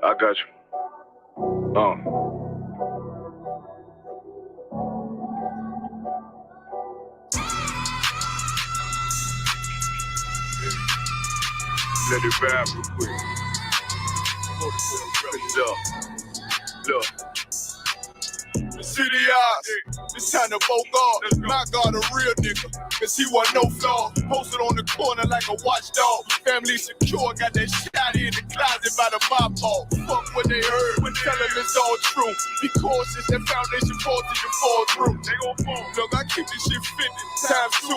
I got you. Let it vibe real quick. Look. The city eyes, it's time to vote God. My God, a real nigga, cause he wasn't no flaw. Posted on the corner like a watchdog. Family secure, got that shot in the closet by the mob ball. Fuck what they heard, when tell them it's all true. Be cautious, that foundation falls till you fall through. They gon' fall. Look, I keep this shit 50 times two.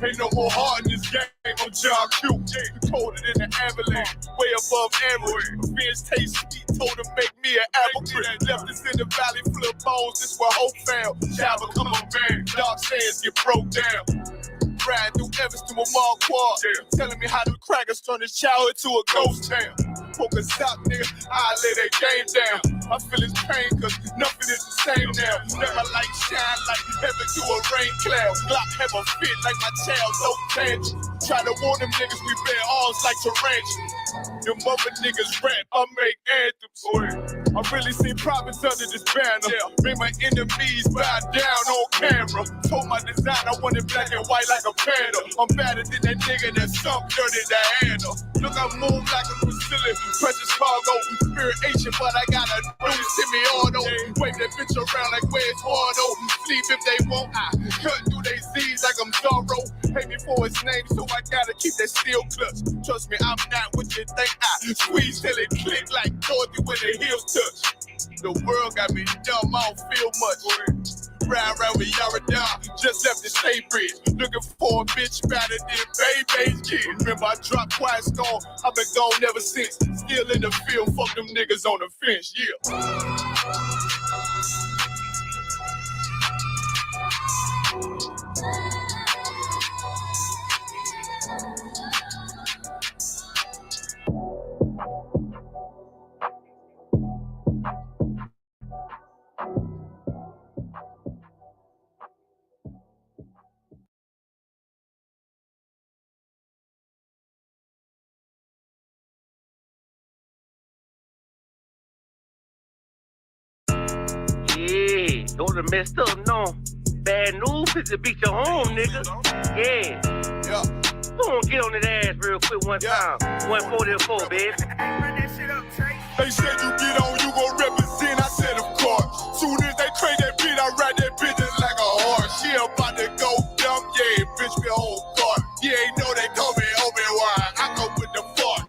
Ain't no more heart in this game, I'm John Q. Colder than an avalanche, way above average. Fierce taste sweet, told him make me an apple tree. Left us in the valley full of bones, this where hope found. Child become a man, dark sands get broke down. Riding through Evans to a mall quad, telling me how the crackers turn his childhood to a ghost town. Poker stop, nigga, I lay that game down. I feel his pain, cause nothing is the same now. Let my light shine like heaven through a rain cloud. Glock have a fit like my child, no tangent. Try to warn them niggas, we bear arms like tarantulas. Them mother niggas rap, I make anthems. I really seen prophets under this banner. Make my enemies bow down on camera. Told my design I wanted black and white like a panda. I'm better than that nigga that sunk dirty to handle. Look, I move like a Brazilian, precious cargo, spirit Asian, but I got a new semi-auto. Wave that bitch around like where's Wardo. Sleep if they won't, I cut through they Z's like I'm Zorro. Pay me for his name, so I gotta keep that steel clutch. Trust me, I'm not what you think. I squeeze till it click like Dorothy when the heels touch. The world got me dumb, I don't feel much. Ride with Yara, just left the state bridge. Looking for a bitch better than Baby's kid. Remember I dropped Quiet Storm, I've been gone ever since. Still in the field, fuck them niggas on the fence, Yeah, those are messed up, no. Bad news is to beat your home, nigga. Yeah. Go on, get on his ass real quick one time. 144, baby. They said you get on, you gon' represent, I said of course. Soon as they crank that beat, I ride that bitch just like a horse. She about to go dumb, yeah, bitch be a whole guard. You ain't know they call me Obi-Wan, I go with the fart.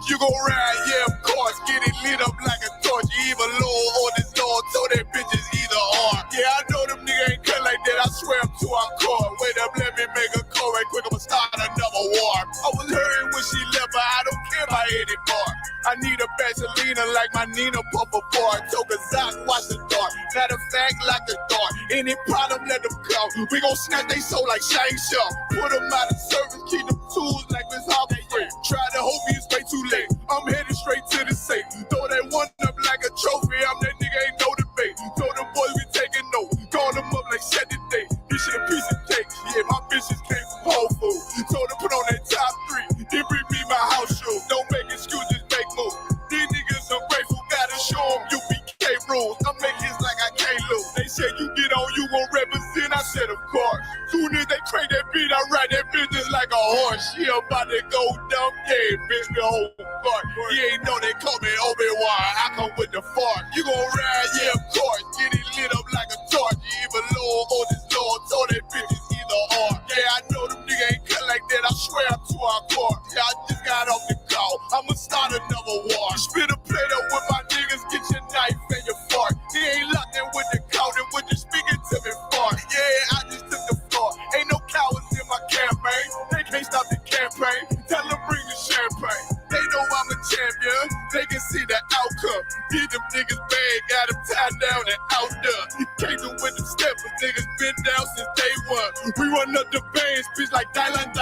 You gon' ride, yeah, of course, get it lit up like a torch. You either low or this Lord, so that bitch is either or. Yeah, I know them niggas ain't cut like that, I swear I'm too hardcore. Wait up, let me make a call right quick, I'ma start another war. I was hurting when she left, but I don't care about anymore. I need a Vaselina like my Nina Puffer bar. Took a Zach, watch the dark. Matter of fact, like the dark. Any problem, let them come. We gon' snatch they soul like Shane Shaw. Put them out of service, keep them tools like Miss Harvey. Try to hope it's way too late. I'm headed straight to the safe. Throw that one up like a trophy. I'm that nigga, ain't no debate. Told them boys we taking notes. Call them up like set the date. This shit a piece of cake. Yeah, my bitches came from Whole Foods. Told them put on that top 3. Then bring me my house shoes. Don't make excuses, make moves. These niggas ungrateful, gotta show them UPK rules. I'm making this like I can't lose. They say you get on, you gon' represent. I said of course. Soon as they crank that beat, I ride that bitch just like a horse. She about to go dumb, yeah, bitch be a whole guard. You ain't know they call me Obi-Wan, I come with the fart. You gon' ride, yeah, of course. Get it lit up like a torch. You either low or this Lord, so that bitch is either or. Yeah, I know them niggas ain't cut like that, I swear I'm too hardcore. Yeah, I just got off the call, I'ma start another war. Spit a plate up with my niggas, get your knife and your fart. He ain't locked in with the coat and with you speaking to me fart. Yeah, I just took the floor, ain't no cowards in my campaign. They can't stop the campaign, tell them bring the champagne. They know I'm a champion, they can see the outcome. Get them niggas bad, got them tied down and outdone. Came through with them steppers, niggas been down since day one. We run up the bands, bitch like Dylan.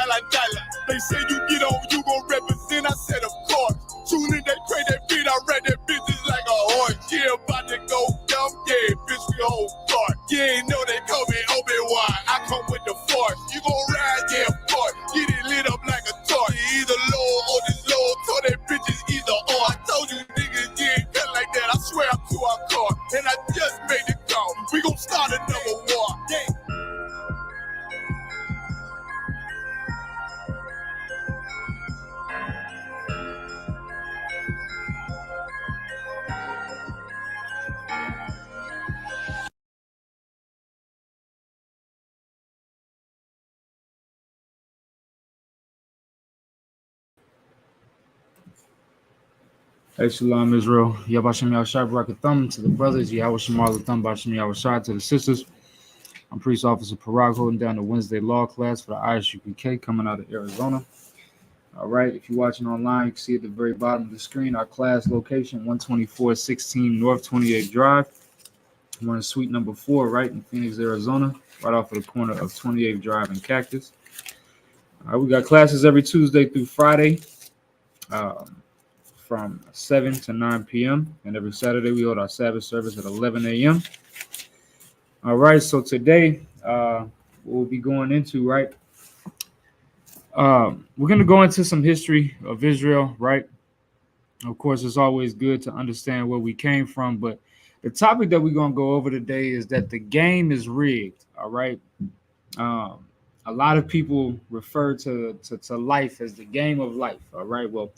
They say you get on, you gon' represent, I said of course. Soon as they crank that beat, I ride that bitch just like a horse. Yeah, about to go dumb, yeah, bitch we a whole guard. You ain't know they call me Obi-Wan, I come with the force. You gon' ride, yeah, of course. Get it lit up like a torch. You either low or this low, so that bitch is either or. I told you niggas, yeah, Hey, Shalom Israel. Yabashim Yahshai Barakatham to the brothers. Yahweh Thumb Bashim Yahshai to the sisters. I'm Priest Officer Parag holding down the Wednesday law class for the ISUPK coming out of Arizona. All right, if you're watching online, you can see at the very bottom of the screen our class location 12416 North 28th Drive. We're in suite number 4, right in Phoenix, Arizona, right off of the corner of 28th Drive and Cactus. All right, we got classes every Tuesday through Friday. From 7 to 9 p.m. And every Saturday we hold our Sabbath service at 11 a.m. All right, so today we'll be going into, right, we're going to go into some history of Israel, right? Of course, it's always good to understand where we came from, but the topic that we're going to go over today is that the game is rigged, all right? A lot of people refer to life as the game of life, all right? Well,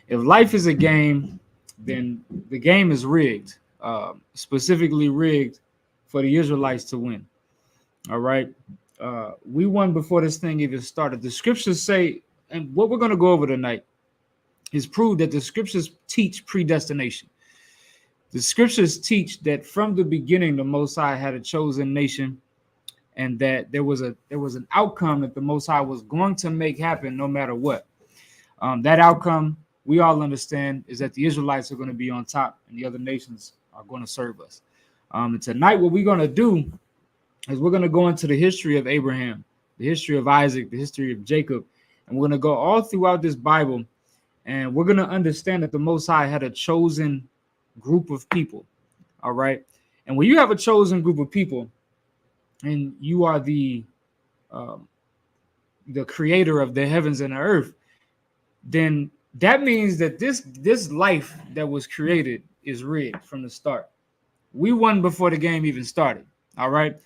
if life is a game, then the game is rigged, specifically rigged for the Israelites to win. All right. We won before this thing even started. The scriptures say, and what we're going to go over tonight is prove that the scriptures teach predestination. The scriptures teach that from the beginning, the Most High had a chosen nation, and that there was an outcome that the Most High was going to make happen no matter what. That outcome, we all understand, is that the Israelites are going to be on top and the other nations are going to serve us. And tonight, what we're going to do is we're going to go into the history of Abraham, the history of Isaac, the history of Jacob, and we're going to go all throughout this Bible, and we're going to understand that the Most High had a chosen group of people, all right? And when you have a chosen group of people, and you are the creator of the heavens and the earth, then that means that this life that was created is rigged from the start. We won before the game even started. All right.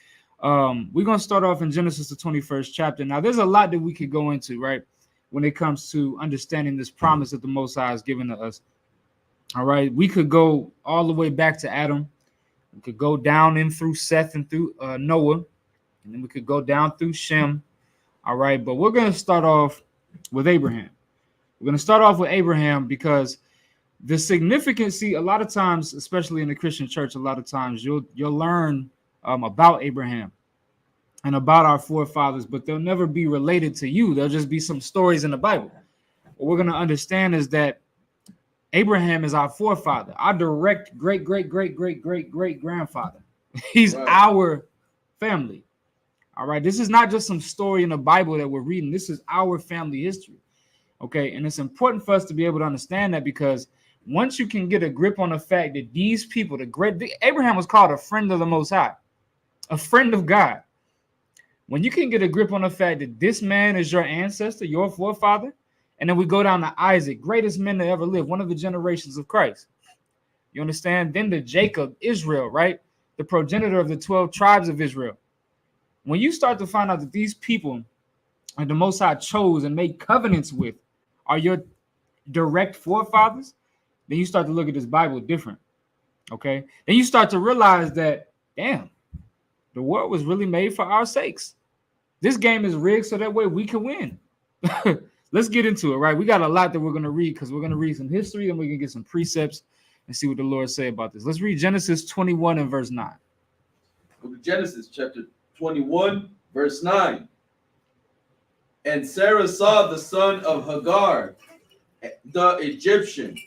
We're going to start off in Genesis, the 21st chapter. Now, there's a lot that we could go into, right, when it comes to understanding this promise that the Most High has given to us. All right. We could go all the way back to Adam. We could go down in through Seth and through Noah. And then we could go down through Shem. All right. But we're going to start off with Abraham. We're going to start off with Abraham because the significance, see, a lot of times, especially in the Christian church, a lot of times you'll learn about Abraham and about our forefathers, but they'll never be related to you. There'll just be some stories in the Bible. What we're going to understand is that Abraham is our forefather, our direct great-great-great-great-great-grandfather. He's our family. All right. This is not just some story in the Bible that we're reading. This is our family history. Okay, and it's important for us to be able to understand that, because once you can get a grip on the fact that these people, Abraham was called a friend of the Most High, a friend of God. When you can get a grip on the fact that this man is your ancestor, your forefather, and then we go down to Isaac, greatest man to ever live, one of the generations of Christ. You understand? Then to Jacob, Israel, right? The progenitor of the 12 tribes of Israel. When you start to find out that these people and the Most High chose and made covenants with are your direct forefathers, then you start to look at this Bible different. Okay. Then you start to realize that, damn, the world was really made for our sakes. This game is rigged so that way we can win. Let's get into it, right? We got a lot that we're going to read, because we're going to read some history and we can get some precepts and see what the Lord say about this. Let's read Genesis 21 and verse 9. Genesis chapter 21, verse 9. And Sarah saw the son of Hagar, the Egyptian,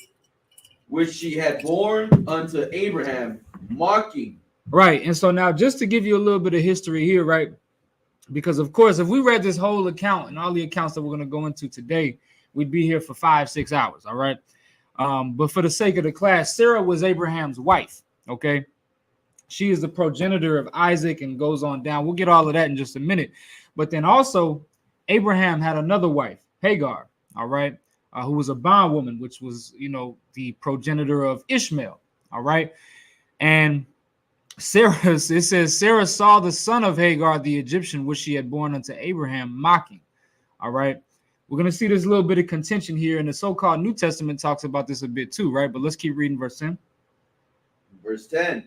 which she had born unto Abraham, mocking. Right. And so now, just to give you a little bit of history here, right? Because, of course, if we read this whole account and all the accounts that we're going to go into today, we'd be here for 5-6 hours. All right. But for the sake of the class, Sarah was Abraham's wife. Okay. She is the progenitor of Isaac and goes on down. We'll get all of that in just a minute. But then also, Abraham had another wife, Hagar, all right, who was a bondwoman, which was, the progenitor of Ishmael, all right. And Sarah, it says, Sarah saw the son of Hagar, the Egyptian, which she had born unto Abraham, mocking, all right. We're going to see this little bit of contention here, and the so-called New Testament talks about this a bit too, right? But let's keep reading verse 10. Verse 10.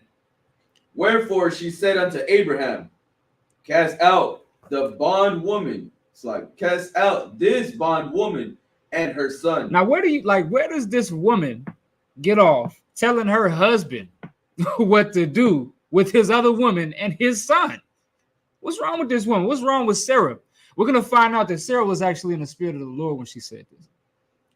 Wherefore she said unto Abraham, cast out the bondwoman. It's like, cast out this bondwoman and her son. Now, where does this woman get off telling her husband what to do with his other woman and his son. What's wrong with this woman? What's wrong with Sarah? We're going to find out that Sarah was actually in the spirit of the Lord when she said this,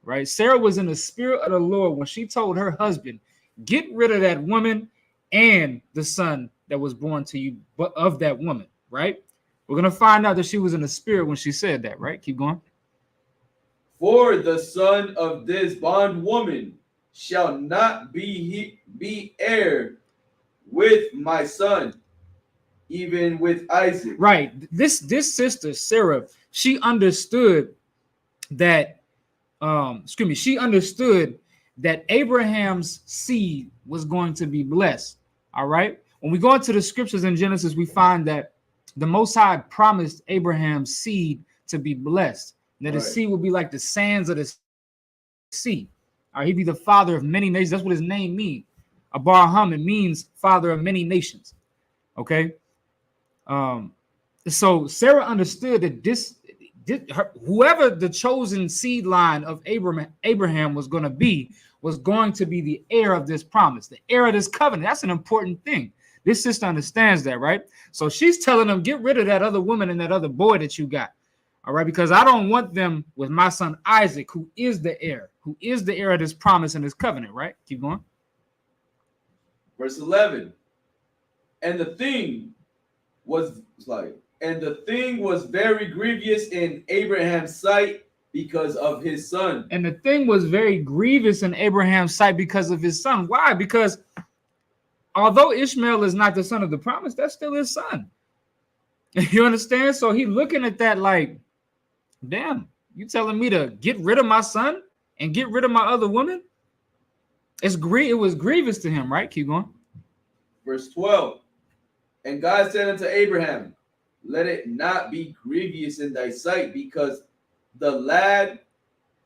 right? Sarah was in the spirit of the Lord when she told her husband, get rid of that woman and the son that was born to you, but of that woman, right? We're going to find out that she was in the spirit when she said that, right? Keep going. For the son of this bondwoman shall not be heir with my son, even with Isaac. Right. This sister, Sarah, she understood that, she understood that Abraham's seed was going to be blessed. All right. When we go into the scriptures in Genesis, we find that the Most High promised Abraham's seed to be blessed, that his seed would be like the sands of the sea. All right, he'd be the father of many nations. That's what his name means. Abraham, it means father of many nations. Okay. So Sarah understood that whoever the chosen seed line of Abraham was going to be the heir of this promise, the heir of this covenant. That's an important thing. This sister understands that, right? So she's telling them, get rid of that other woman and that other boy that you got. All right, because I don't want them with my son Isaac, who is the heir of this promise and this covenant, right? Keep going. Verse 11. And the thing was very grievous in Abraham's sight because of his son. And the thing was very grievous in Abraham's sight because of his son. Why? Because although Ishmael is not the son of the promise, that's still his son. You understand? So he's looking at that like, damn, you telling me to get rid of my son and get rid of my other woman? It was grievous to him, right? Keep going. Verse 12. And God said unto Abraham, let it not be grievous in thy sight, because the lad,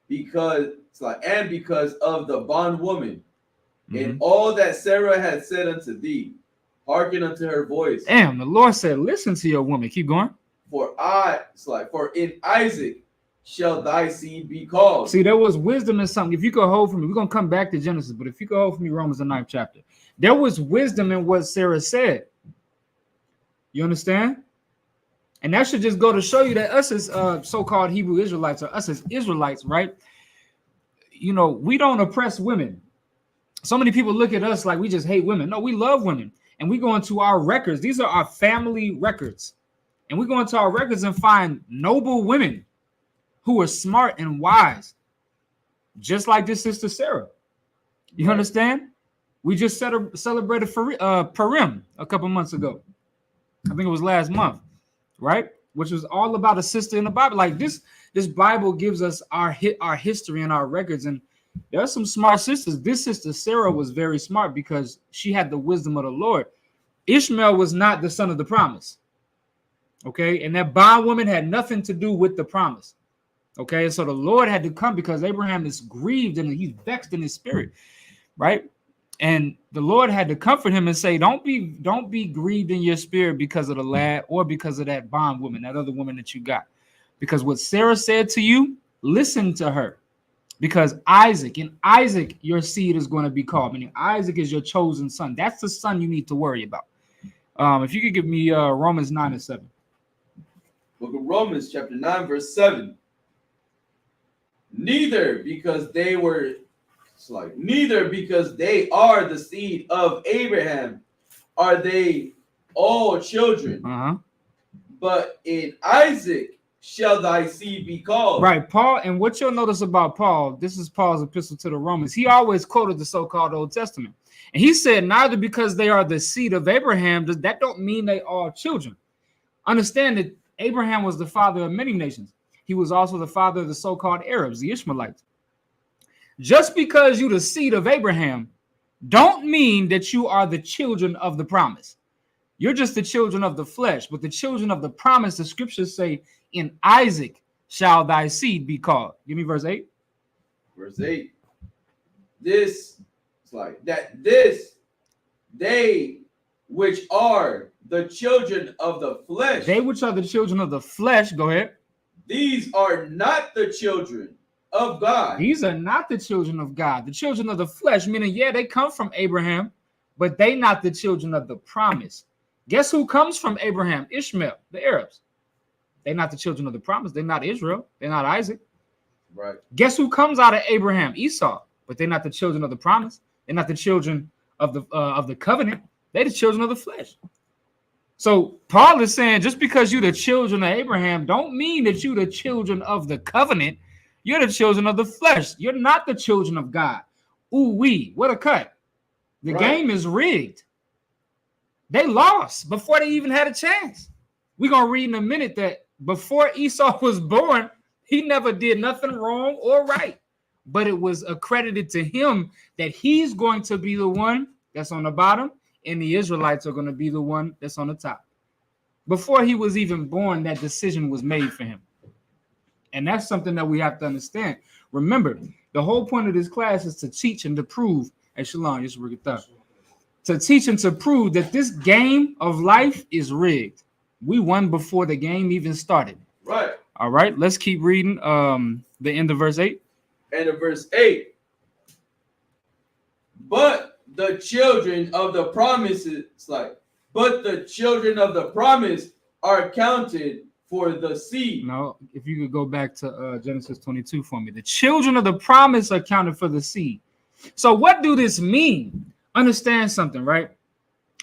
because of the bondwoman, and all that Sarah had said unto thee, hearken unto her voice. Damn, the Lord said, listen to your woman. Keep going. For in Isaac shall thy seed be called. See, there was wisdom in something. If you could hold for me, we're going to come back to Genesis, but if you could hold for me, Romans the 9th chapter. There was wisdom in what Sarah said. You understand? And that should just go to show you that us as so-called Hebrew Israelites, or us as Israelites, right? You know, we don't oppress women. So many people look at us like we just hate women. No, we love women. And we go into our records. These are our family records. And we go into our records and find noble women who are smart and wise, just like this sister Sarah. You understand? We just celebrated Purim a couple months ago. I think it was last month, right? Which was all about a sister in the Bible. Like this Bible gives us our history and our records. And there are some smart sisters. This sister Sarah was very smart because she had the wisdom of the Lord. Ishmael was not the son of the promise. Okay, and that bondwoman had nothing to do with the promise. Okay, so the Lord had to come because Abraham is grieved and he's vexed in his spirit, right? And the Lord had to comfort him and say, don't be grieved in your spirit because of the lad or because of that bondwoman, that other woman that you got. Because what Sarah said to you, listen to her. Because Isaac, your seed is going to be called. Meaning Isaac is your chosen son. That's the son you need to worry about. If you could give me Romans 9 and 7. Book of Romans, chapter 9, verse 7. Neither because they are the seed of Abraham are they all children. But in Isaac shall thy seed be called. Right, Paul, and what you'll notice about Paul, this is Paul's epistle to the Romans. He always quoted the so-called Old Testament. And he said, neither because they are the seed of Abraham, that don't mean they are children. Understand that Abraham was the father of many nations. He was also the father of the so-called Arabs, the Ishmaelites. Just because you're the seed of Abraham, don't mean that you are the children of the promise. You're just the children of the flesh, but the children of the promise, the scriptures say, in Isaac shall thy seed be called. Give me verse 8. Verse 8. They which are the children of the flesh. They which are the children of the flesh. Go ahead. These are not the children of God. These are not the children of God. The children of the flesh, meaning, yeah, they come from Abraham, but they not the children of the promise. Guess who comes from Abraham? Ishmael, the Arabs. They're not the children of the promise. They're not Israel. They're not Isaac. Right. Guess who comes out of Abraham? Esau. But they're not the children of the promise. They're not the children of the covenant. They're the children of the flesh. So Paul is saying, just because you're the children of Abraham, don't mean that you're the children of the covenant. You're the children of the flesh. You're not the children of God. Ooh wee, what a cut. The game is rigged. They lost before they even had a chance. We're going to read in a minute that before Esau was born, he never did nothing wrong or right. But it was accredited to him that he's going to be the one that's on the bottom, and the Israelites are going to be the one that's on the top. Before he was even born, that decision was made for him. And that's something that we have to understand. Remember, the whole point of this class is to teach and to prove, hey, Shalom, to teach and to prove that this game of life is rigged. We won before the game even started. Right. All right, let's keep reading the end of verse 8. End of verse 8. But the children of the promises, but the children of the promise are counted for the seed. No, if you could go back to Genesis 22 for me. The children of the promise are counted for the seed. So what do this mean? Understand something, right?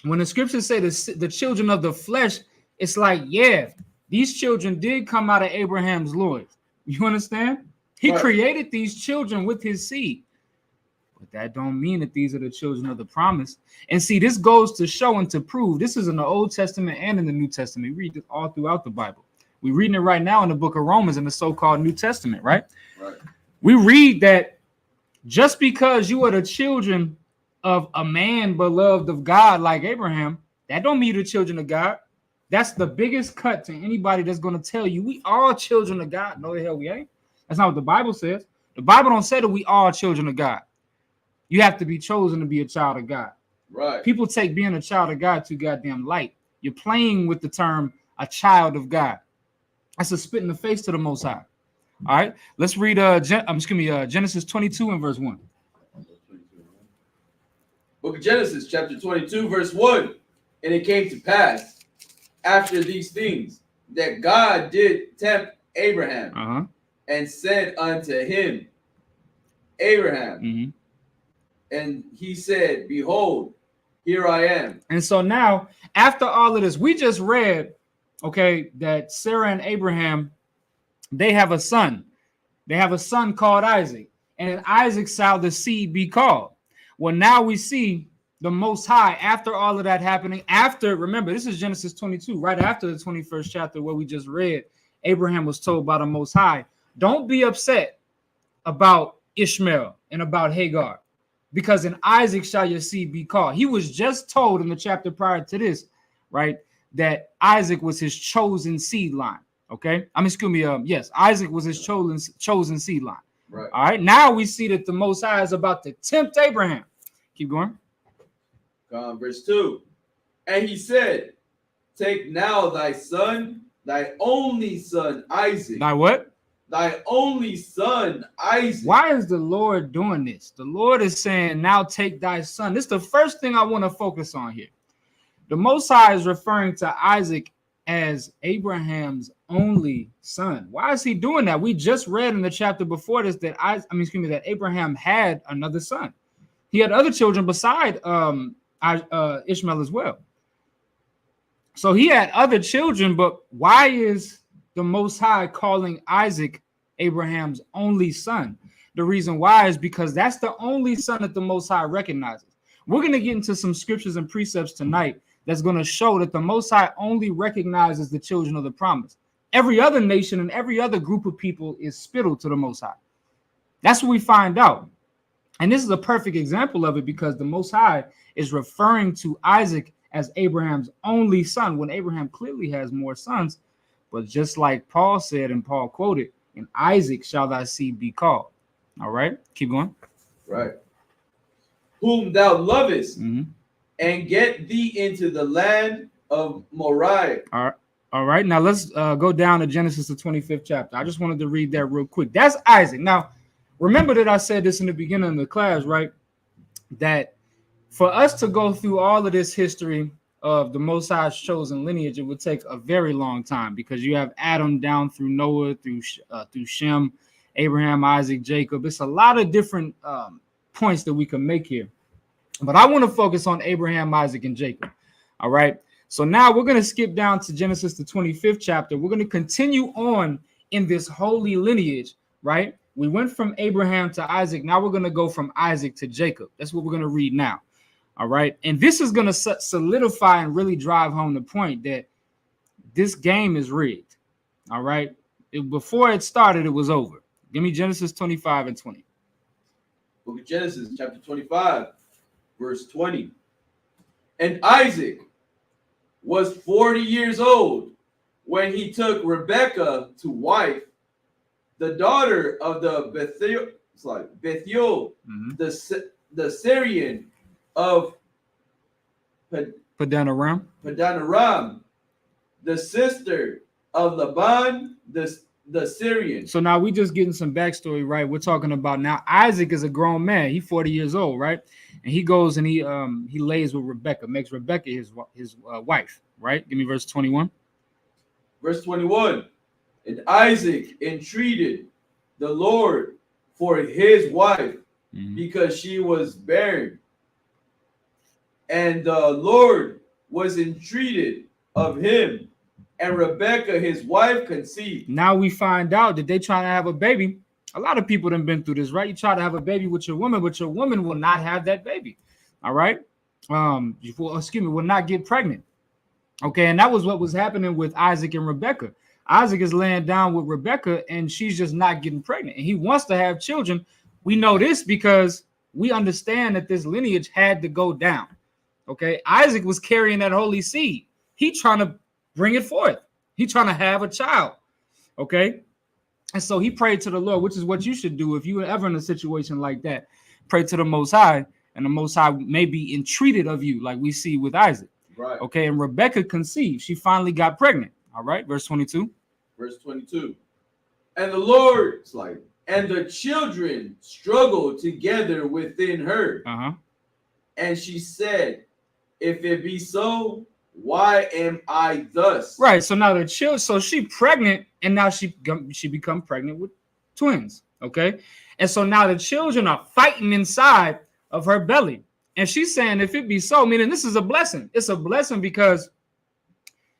When the scriptures say the children of the flesh, it's like, yeah, these children did come out of Abraham's loins. You understand? He created these children with his seed. But that don't mean that these are the children of the promise. And see, this goes to show and to prove. This is in the Old Testament and in the New Testament. We read it all throughout the Bible. We're reading it right now in the book of Romans in the so-called New Testament, right? We read that just because you are the children of a man beloved of God like Abraham, that don't mean you're the children of God. That's the biggest cut to anybody that's going to tell you we are children of God. No, the hell we ain't. That's not what the Bible says. The Bible don't say that we are children of God. You have to be chosen to be a child of God. Right. People take being a child of God too goddamn light. You're playing with the term a child of God. That's a spit in the face to the Most High. All right, let's read Genesis 22 and verse 1. Book of Genesis, chapter 22, verse 1. And it came to pass after these things that God did tempt Abraham and said unto him, Abraham. And he said, behold, here I am. And so now, after all of this, we just read, okay, that Sarah and Abraham, they have a son. They have a son called Isaac. And in Isaac shall the seed be called. Well, now we see the Most High, after all of that happening, remember, this is Genesis 22, right after the 21st chapter where we just read, Abraham was told by the Most High, don't be upset about Ishmael and about Hagar, because in Isaac shall your seed be called. He was just told in the chapter prior to this, right, that Isaac was his chosen seed line. Okay, yes, Isaac was his chosen seed line. Right. All right, now we see that the Most High is about to tempt Abraham. Keep going. Verse 2. And he said, take now thy son, thy only son Isaac. Thy what? Thy only son Isaac. Why is the Lord doing this? The Lord is saying, now take thy son. This is the first thing I want to focus on here. The Most High is referring to Isaac as Abraham's only son. Why is he doing that? We just read in the chapter before this that that Abraham had another son. He had other children beside Ishmael as well. So he had other children, but why is the Most High calling Isaac Abraham's only son? The reason why is because that's the only son that the Most High recognizes. We're going to get into some scriptures and precepts tonight that's going to show that the Most High only recognizes the children of the promise. Every other nation and every other group of people is spittle to the Most High. That's what we find out. And this is a perfect example of it because the Most High is referring to Isaac as Abraham's only son when Abraham clearly has more sons. But just like Paul said and Paul quoted, in Isaac shall thy seed be called. All right, keep going. Right. Whom thou lovest, and get thee into the land of Moriah. All All right, now let's go down to Genesis, the 25th chapter. I just wanted to read that real quick. That's Isaac. Now, remember that I said this in the beginning of the class, right? That for us to go through all of this history of the Most High's chosen lineage, it would take a very long time because you have Adam down through Noah, through Shem, Abraham, Isaac, Jacob. It's a lot of different points that we can make here. But I want to focus on Abraham, Isaac, and Jacob. All right. So now we're going to skip down to Genesis, the 25th chapter. We're going to continue on in this holy lineage, right? We went from Abraham to Isaac. Now we're going to go from Isaac to Jacob. That's what we're going to read now. All right. And this is going to solidify and really drive home the point that this game is rigged. All right. Before it started, it was over. Give me Genesis 25 and 20. Book of Genesis, chapter 25, verse 20. And Isaac was 40 years old when he took Rebekah to wife, the daughter of the Bethuel, the Syrian of Padanaram, the sister of Laban, the Syrian. So now we just getting some backstory, right? We're talking about now Isaac is a grown man. He's 40 years old, right? And he goes and he lays with Rebekah, makes Rebekah his wife, right? Give me verse 21. Verse 21. And Isaac entreated the Lord for his wife because she was barren. And the Lord was entreated of him, and Rebekah, his wife, conceived. Now we find out that they trying to have a baby. A lot of people have been through this, right? You try to have a baby with your woman, but your woman will not have that baby. All right. Will not get pregnant. Okay. And that was what was happening with Isaac and Rebekah. Isaac is laying down with Rebekah and she's just not getting pregnant. And he wants to have children. We know this because we understand that this lineage had to go down. Okay. Isaac was carrying that holy seed. He trying to bring it forth. He trying to have a child. Okay. And so he prayed to the Lord, which is what you should do if you were ever in a situation like that. Pray to the Most High, and the Most High may be entreated of you, like we see with Isaac. Right. Okay. And Rebekah conceived. She finally got pregnant. All right. Verse 22. Verse 22. And the Lord, and the children struggled together within her. And she said, if it be so, why am I thus? Right. So now the children, so she pregnant, and now she become pregnant with twins. Okay. And so now the children are fighting inside of her belly. And she's saying, if it be so, meaning this is a blessing. It's a blessing because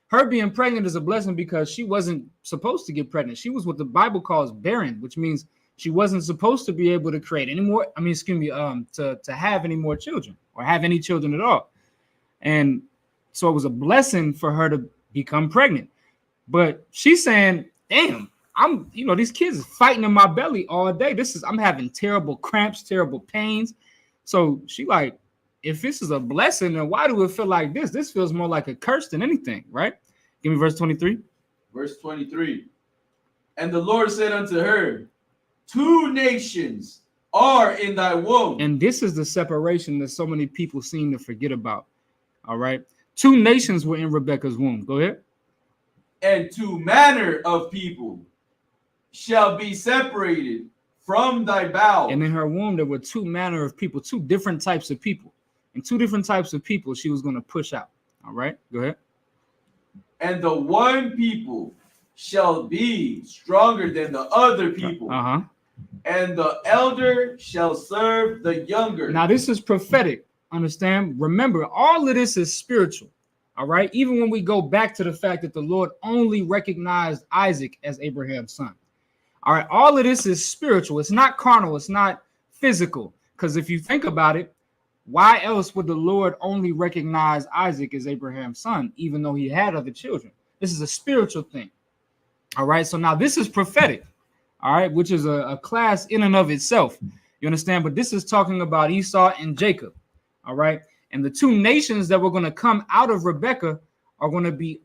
her being pregnant is a blessing because she wasn't supposed to get pregnant. She was what the Bible calls barren, which means she wasn't supposed to be able to create any more. To have any more children or have any children at all. And so it was a blessing for her to become pregnant. But she's saying, damn, these kids are fighting in my belly all day. I'm having terrible cramps, terrible pains. So she like, if this is a blessing, then why do it feel like this? This feels more like a curse than anything, right? Give me verse 23. Verse 23. And the Lord said unto her, 2 nations are in thy womb. And this is the separation that so many people seem to forget about. All right. 2 nations were in Rebekah's womb. Go ahead. And 2 manner of people shall be separated from thy bowels. And in her womb, there were 2 manner of people, 2 different types of people. And 2 different types of people she was going to push out. All right. Go ahead. And the one people shall be stronger than the other people. And the elder shall serve the younger. Now, this is prophetic. Understand? Remember, all of this is spiritual. All right. Even when we go back to the fact that the Lord only recognized Isaac as Abraham's son. All right. All of this is spiritual. It's not carnal. It's not physical. Because if you think about it, why else would the Lord only recognize Isaac as Abraham's son, even though he had other children? This is a spiritual thing. All right. So now this is prophetic. All right. Which is a class in and of itself. You understand? But this is talking about Esau and Jacob. All right. And the 2 nations that were going to come out of Rebekah are going to be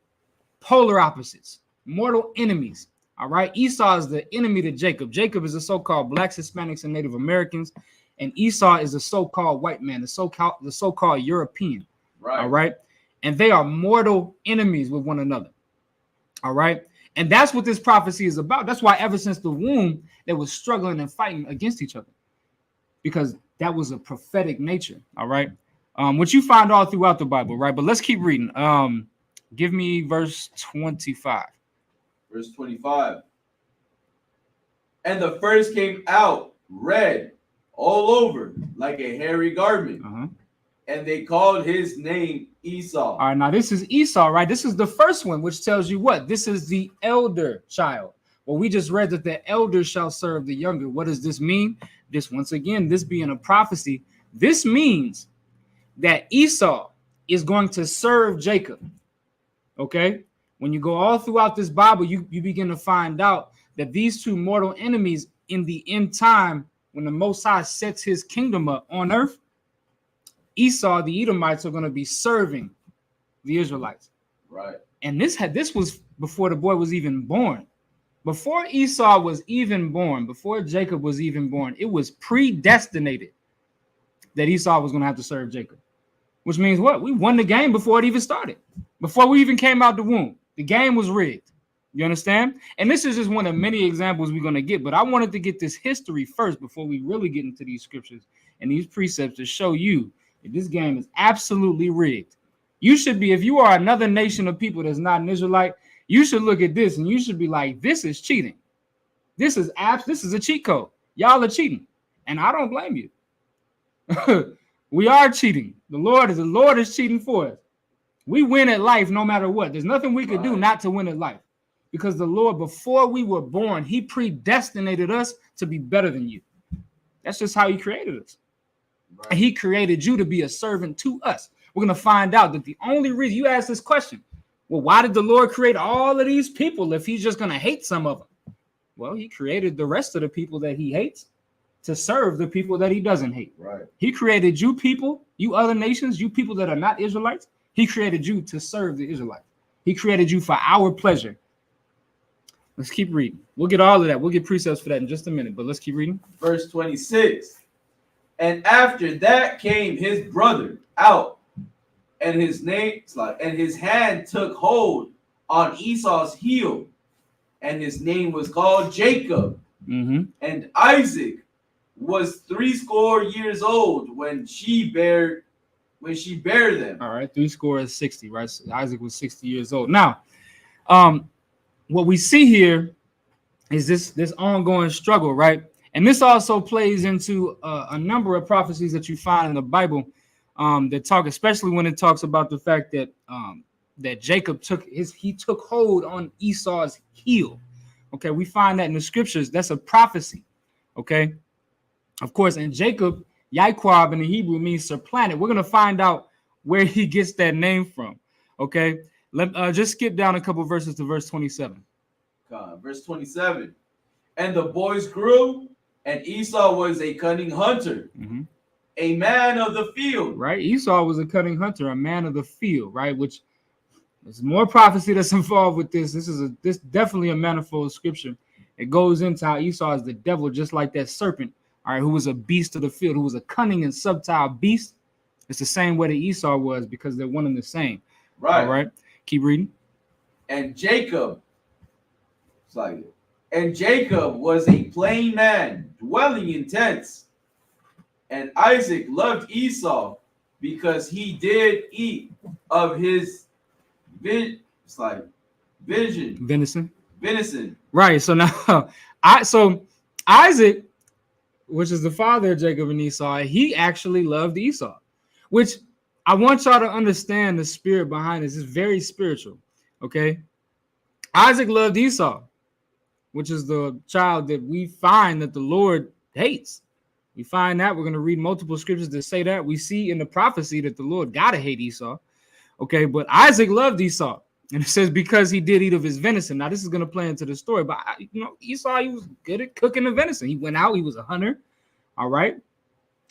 polar opposites, mortal enemies. All right. Esau is the enemy to Jacob. Jacob is the so-called blacks, Hispanics, and Native Americans. And Esau is the so-called white man, the so-called European. Right. All right. And they are mortal enemies with one another. All right. And that's what this prophecy is about. That's why ever since the womb, they were struggling and fighting against each other, because that was a prophetic nature. All right. Which you find all throughout the Bible, right? But let's keep reading. Give me verse 25. Verse 25. And the first came out red all over like a hairy garment. And they called his name Esau. All right, now this is Esau, right? This is the first one, which tells you what? This is the elder child. Well, we just read that the elder shall serve the younger. What does this mean? This, once again, this being a prophecy, this means that Esau is going to serve Jacob. Okay? When you go all throughout this Bible, you begin to find out that these two mortal enemies in the end time, when the Most High sets his kingdom up on earth, Esau, the Edomites, are going to be serving the Israelites. Right. And this was before the boy was even born. Before Esau was even born, before Jacob was even born, it was predestinated that Esau was going to have to serve Jacob. Which means what? We won the game before it even started. Before we even came out the womb. The game was rigged. You understand? And this is just one of many examples we're going to get. But I wanted to get this history first before we really get into these scriptures and these precepts to show you that this game is absolutely rigged. You should be, if you are another nation of people that's not an Israelite, you should look at this and you should be like, this is cheating. This is a cheat code. Y'all are cheating. And I don't blame you. We are cheating. The Lord is cheating for us. We win at life no matter what. There's nothing we could do not to win at life. Because the Lord, before we were born, he predestinated us to be better than you. That's just how he created us. Right. And he created you to be a servant to us. We're going to find out that the only reason you ask this question, well, why did the Lord create all of these people if he's just going to hate some of them? Well, he created the rest of the people that he hates to serve the people that he doesn't hate. Right. He created you people, you other nations, you people that are not Israelites. He created you to serve the Israelites. He created you for our pleasure. Let's keep reading. We'll get all of that. We'll get precepts for that in just a minute, but let's keep reading. Verse 26. And after that came his brother out, and his hand took hold on Esau's heel, and his name was called Jacob. And Isaac was 80 years old when she bare them. All right, 80 is 60, right? So Isaac was 60 years old. Now, what we see here is this ongoing struggle, right? And this also plays into a number of prophecies that you find in the Bible that talk, especially when it talks about the fact that that Jacob took hold on Esau's heel. Okay, we find that in the scriptures. That's a prophecy. Okay, of course, and Jacob, Yaquab in the Hebrew means supplanted. We're gonna find out where he gets that name from. Okay, just skip down a couple verses to verse 27. Verse 27. And the boys grew, and Esau was a cunning hunter, a man of the field. Right, Esau was a cunning hunter, a man of the field. Right, which there's more prophecy that's involved with this. This definitely a manifold scripture. It goes into how Esau is the devil, just like that serpent. All right, who was a beast of the field, who was a cunning and subtle beast. It's the same way that Esau was, because they're one and the same. Right. All right. Keep reading. And Jacob was a plain man, dwelling in tents. And Isaac loved Esau because he did eat of his venison. Right. So now, Isaac, which is the father of Jacob and Esau, he actually loved Esau, which I want y'all to understand the spirit behind this. It's very spiritual. Okay. Isaac loved Esau, which is the child that we find that the Lord hates. We find that. We're going to read multiple scriptures that say that. We see in the prophecy that the Lord got to hate Esau. Okay, but Isaac loved Esau. And it says because he did eat of his venison. Now, this is going to play into the story. But, Esau, he was good at cooking the venison. He went out. He was a hunter. All right.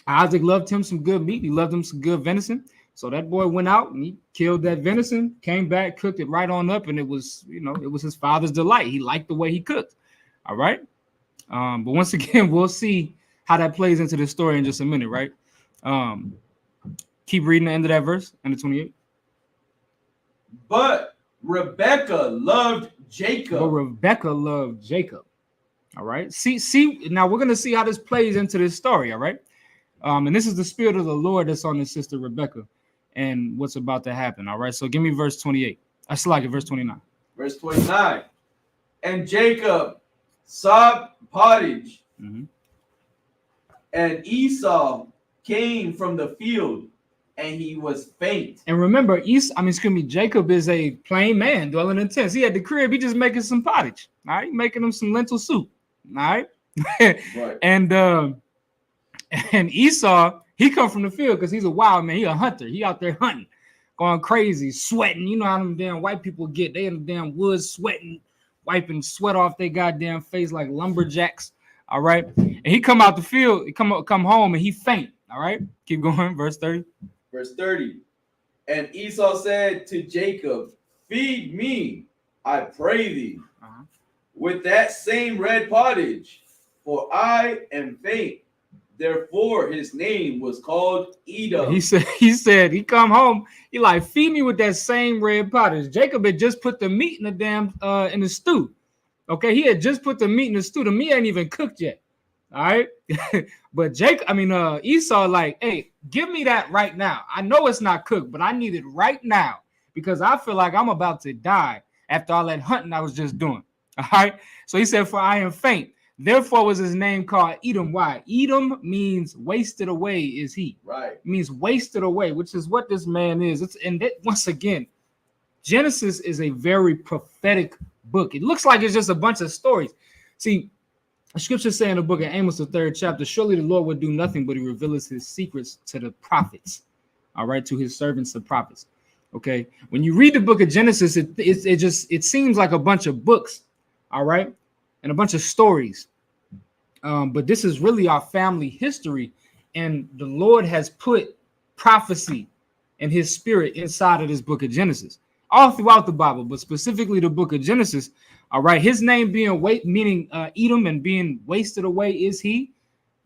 Isaac loved him some good meat. He loved him some good venison. So that boy went out and he killed that venison, came back, cooked it right on up, and it was, it was his father's delight. He liked the way he cooked. All right. But once again, we'll see how that plays into the story in just a minute, right? Keep reading the end of that verse, end of 28. But Rebekah loved Jacob. But Rebecca loved Jacob. All right. See. Now we're gonna see how this plays into this story. All right. And this is the spirit of the Lord that's on his sister Rebecca, and what's about to happen. All right. So give me verse 28. I still like it. Verse 29. Verse 29. And Jacob sought pottage, and Esau came from the field, and he was faint. And remember, Jacob is a plain man dwelling in tents. He had the crib. He just making some pottage. All right, making him some lentil soup. All right. Right. And Esau, he come from the field because he's a wild man. He a hunter. He out there hunting, going crazy, sweating. You know how them damn white people get. They in the damn woods sweating, wiping sweat off their goddamn face like lumberjacks. All right. And he come out the field, he come home and he faint. All right. Keep going. Verse 30. Verse 30. And Esau said to Jacob, feed me, I pray thee, with that same red pottage, for I am faint. Therefore his name was called Edom. He said he come home, he like, feed me with that same red pottage. Jacob had just put the meat in the damn in the stew. Okay, he had just put the meat in the stew. The meat ain't even cooked yet. All right. But Esau, like, hey, give me that right now. I know it's not cooked, but I need it right now because I feel like I'm about to die after all that hunting I was just doing. All right. So he said, for I am faint. Therefore was his name called Edom. Why? Edom means wasted away is he. Right. It means wasted away, which is what this man is. Once again, Genesis is a very prophetic book. It looks like it's just a bunch of stories. See, the scripture say in the book of Amos, the 3rd chapter, surely the Lord would do nothing but he reveals his secrets to the prophets. All right, to his servants, the prophets. Okay. When you read the book of Genesis, it seems like a bunch of books. All right. And a bunch of stories. But this is really our family history. And the Lord has put prophecy and his spirit inside of this book of Genesis, all throughout the Bible, but specifically the book of Genesis. All right. His name being meaning Edom and being wasted away is he.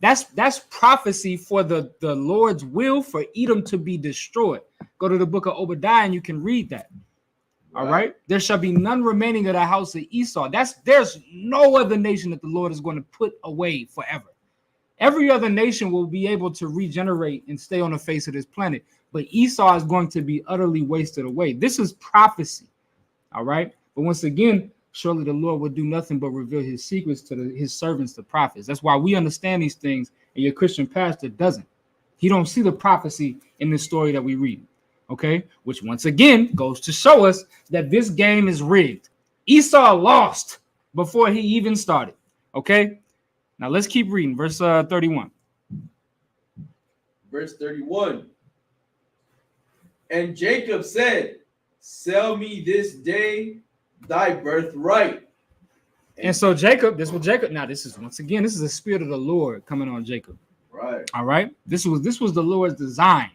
That's prophecy for the Lord's will for Edom to be destroyed. Go to the book of Obadiah and you can read that. All right. There shall be none remaining of the house of Esau. There's no other nation that the Lord is going to put away forever. Every other nation will be able to regenerate and stay on the face of this planet. But Esau is going to be utterly wasted away. This is prophecy. All right. But once again, surely the Lord will do nothing but reveal his secrets to his servants, the prophets. That's why we understand these things. And your Christian pastor doesn't. He don't see the prophecy in this story that we read. Okay, which once again goes to show us that this game is rigged. Esau lost before he even started. Okay, now let's keep reading. Verse 31. Verse 31. And Jacob said, sell me this day thy birthright. And so Jacob, this is the spirit of the Lord coming on Jacob. Right. All right. This was the Lord's design.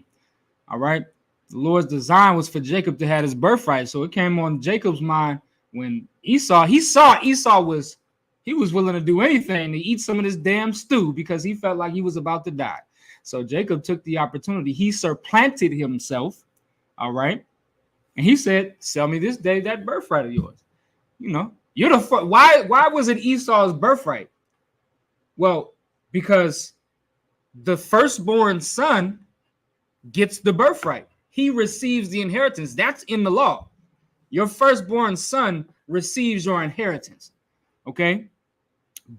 All right. The Lord's design was for Jacob to have his birthright. So it came on Jacob's mind when he saw Esau was willing to do anything to eat some of this damn stew because he felt like he was about to die. So Jacob took the opportunity. He supplanted himself. All right. And he said, sell me this day that birthright of yours. You know, you're the why was it Esau's birthright? Well, because the firstborn son gets the birthright. He receives the inheritance. That's in the law. Your firstborn son receives your inheritance. Okay.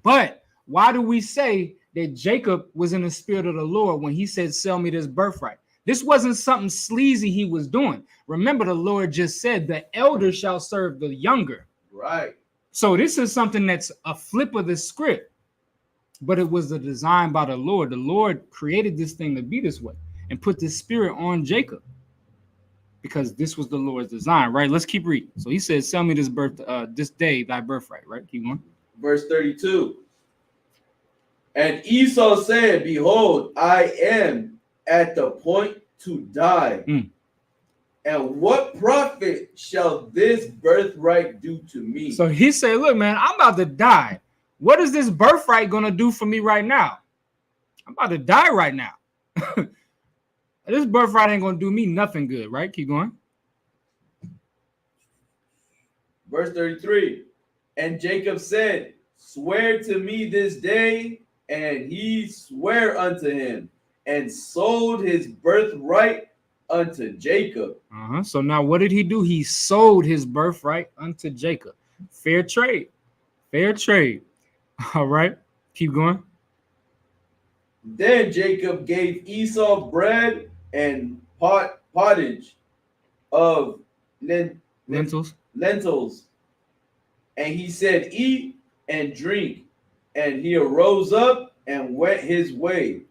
But why do we say that Jacob was in the spirit of the Lord when he said, sell me this birthright? This wasn't something sleazy he was doing. Remember, the Lord just said the elder shall serve the younger. Right. So this is something that's a flip of the script, but it was the design by the Lord. The Lord created this thing to be this way and put this spirit on Jacob because this was the Lord's design, right? Let's keep reading. So he says, sell me this day thy birthright, right? Keep going. Verse 32. And Esau said, behold, I am at the point to die. And what profit shall this birthright do to me? So he said, look, man, I'm about to die. What is this birthright going to do for me right now? I'm about to die right now. This birthright ain't going to do me nothing good, right? Keep going. Verse 33. And Jacob said, swear to me this day. And he sware unto him, and sold his birthright unto Jacob. So now what did he do? He sold his birthright unto Jacob. Fair trade. Fair trade. All right. Keep going. Then Jacob gave Esau bread and pottage of Lentils. And he said, eat and drink. And he arose up and went his way.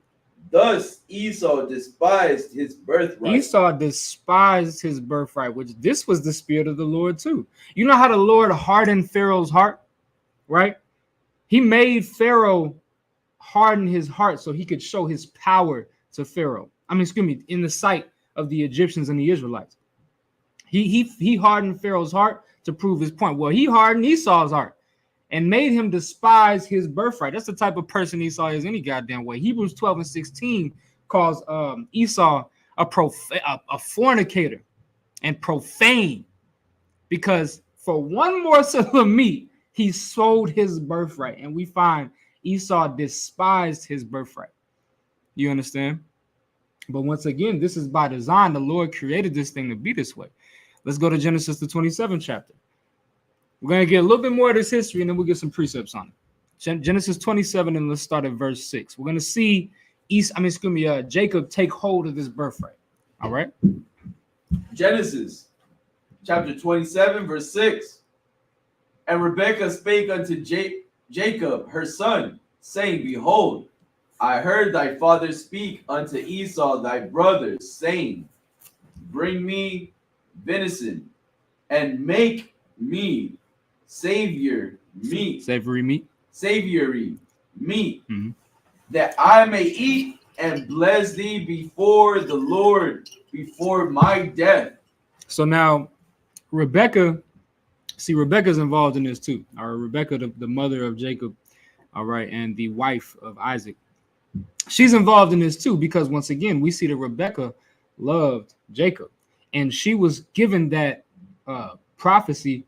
Thus Esau despised his birthright. Esau despised his birthright, which this was the spirit of the Lord too. You know how the Lord hardened Pharaoh's heart, right? He made Pharaoh harden his heart so he could show his power to Pharaoh. In the sight of the Egyptians and the Israelites. He hardened Pharaoh's heart to prove his point. Well, he hardened Esau's heart and made him despise his birthright. That's the type of person Esau is any goddamn way. Hebrews 12:16 calls Esau a fornicator and profane, because for one morsel of meat, he sold his birthright. And we find Esau despised his birthright. You understand? But once again, this is by design. The Lord created this thing to be this way. Let's go to Genesis, the 27th chapter. We're going to get a little bit more of this history, and then we'll get some precepts on it. Genesis 27, and let's start at verse 6. We're going to see Jacob take hold of this birthright. All right? Genesis chapter 27, verse 6. And Rebekah spake unto Jacob, her son, saying, behold, I heard thy father speak unto Esau thy brother, saying, bring me venison, and make me savory meat, that I may eat and bless thee before the Lord, before my death. So now Rebekah's involved in this too. All right, Rebekah, the mother of Jacob, all right, and the wife of Isaac. She's involved in this too, because once again, we see that Rebekah loved Jacob, and she was given that prophecy,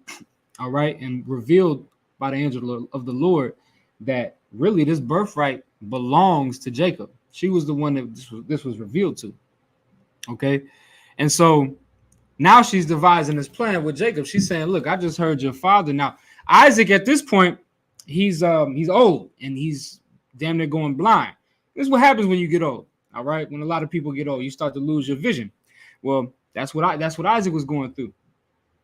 all right, and revealed by the angel of the Lord that really this birthright belongs to Jacob. She was the one that this was revealed to. Okay, and so now she's devising this plan with Jacob. She's saying, look, I just heard your father. Now Isaac at this point, he's old and he's damn near going blind. This is what happens when you get old. All right, when a lot of people get old, you start to lose your vision. Well, that's what Isaac was going through.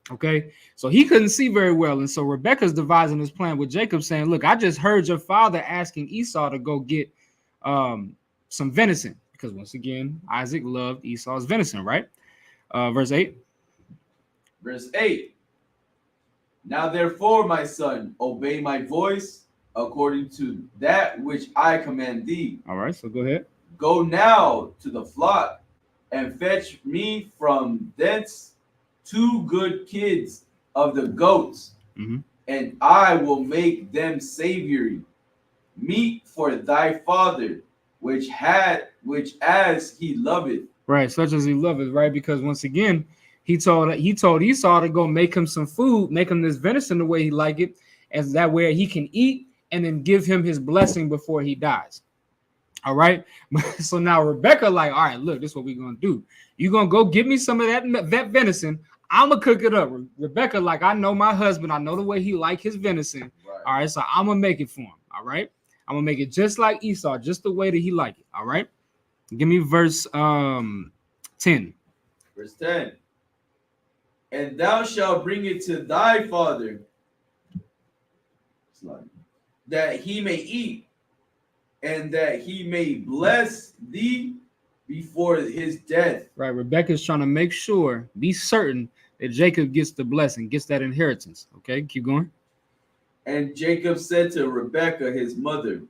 Okay, so he couldn't see very well, and so Rebekah's devising this plan with Jacob, saying, look, I just heard your father asking Esau to go get some venison, because once again, Isaac loved Esau's venison, right? Verse 8. Verse 8. Now therefore, my son, obey my voice according to that which I command thee. All right, so go ahead. Go now to the flock and fetch me from thence 2 good kids of the goats, and I will make them savory meat for thy father, which as he loveth. Right, such as he loveth, right? Because once again, he told Esau to go make him some food, make him this venison the way he like it, as that way he can eat and then give him his blessing before he dies. All right. So now Rebekah, like, all right, look, this is what we're gonna do. You're gonna go get me some of that venison. I'm gonna cook it up. Rebekah, like, I know my husband, I know the way he like his venison. Right. All right, so I'm gonna make it for him. All right, I'm gonna make it just like Esau, just the way that he like it. All right, give me verse 10. Verse 10. And thou shalt bring it to thy father, that he may eat, and that he may bless thee before his death. Right, Rebekah's trying to make sure, be certain that Jacob gets the blessing, gets that inheritance. Okay, keep going. And Jacob said to Rebekah his mother,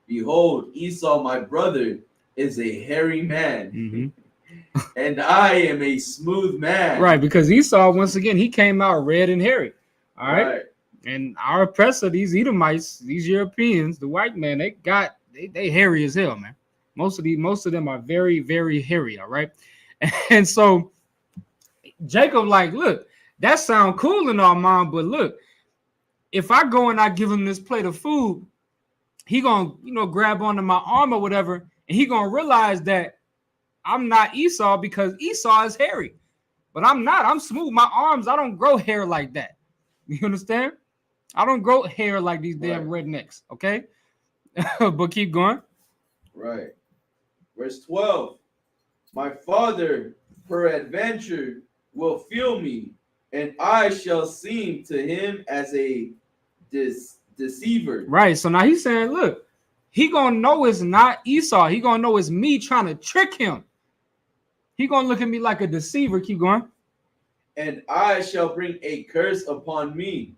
behold, Esau my brother is a hairy man, and I am a smooth man. Right, because Esau, once again, he came out red and hairy. All right. And our oppressor, these Edomites, these Europeans, the white man, they hairy as hell, man. Most of them are very, very hairy. All right. And so Jacob, like, look, that sound cool and all, mom, but look, if I go and I give him this plate of food, he gonna, grab onto my arm or whatever, and he gonna realize that I'm not Esau because Esau is hairy, but I'm not. I'm smooth. My arms, I don't grow hair like that. You understand? I don't grow hair like these damn rednecks. Okay, but keep going. Right. Verse 12. My father, peradventure, will feel me, and I shall seem to him as a deceiver. Right. So now he's saying, look, he gonna know it's not Esau. He gonna know it's me trying to trick him. He gonna look at me like a deceiver. Keep going. And I shall bring a curse upon me,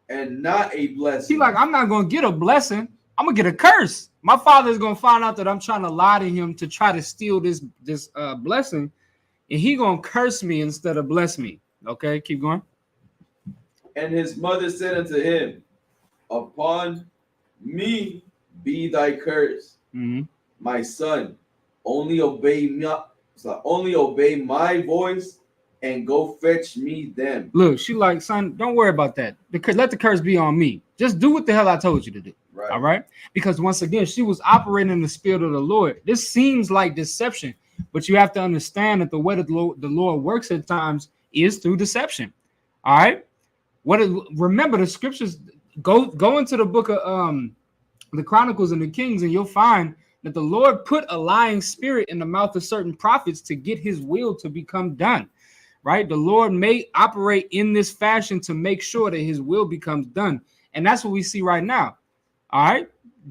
and not a blessing. He like, I'm not gonna get a blessing. I'm gonna get a curse. My father's gonna find out that I'm trying to lie to him to try to steal this blessing, and he gonna curse me instead of bless me. Okay, keep going. And his mother said unto him, upon me be thy curse, my son. Only obey my voice and go fetch me them. Look, she like, son, don't worry about that. Because let the curse be on me. Just do what the hell I told you to do. Right. All right. Because once again, she was operating in the spirit of the Lord. This seems like deception, but you have to understand that the way that the Lord works at times is through deception. All right. Remember the scriptures, go into the book of the Chronicles and the Kings, and you'll find that the Lord put a lying spirit in the mouth of certain prophets to get his will to become done. Right? The Lord may operate in this fashion to make sure that his will becomes done. And that's what we see right now. All right.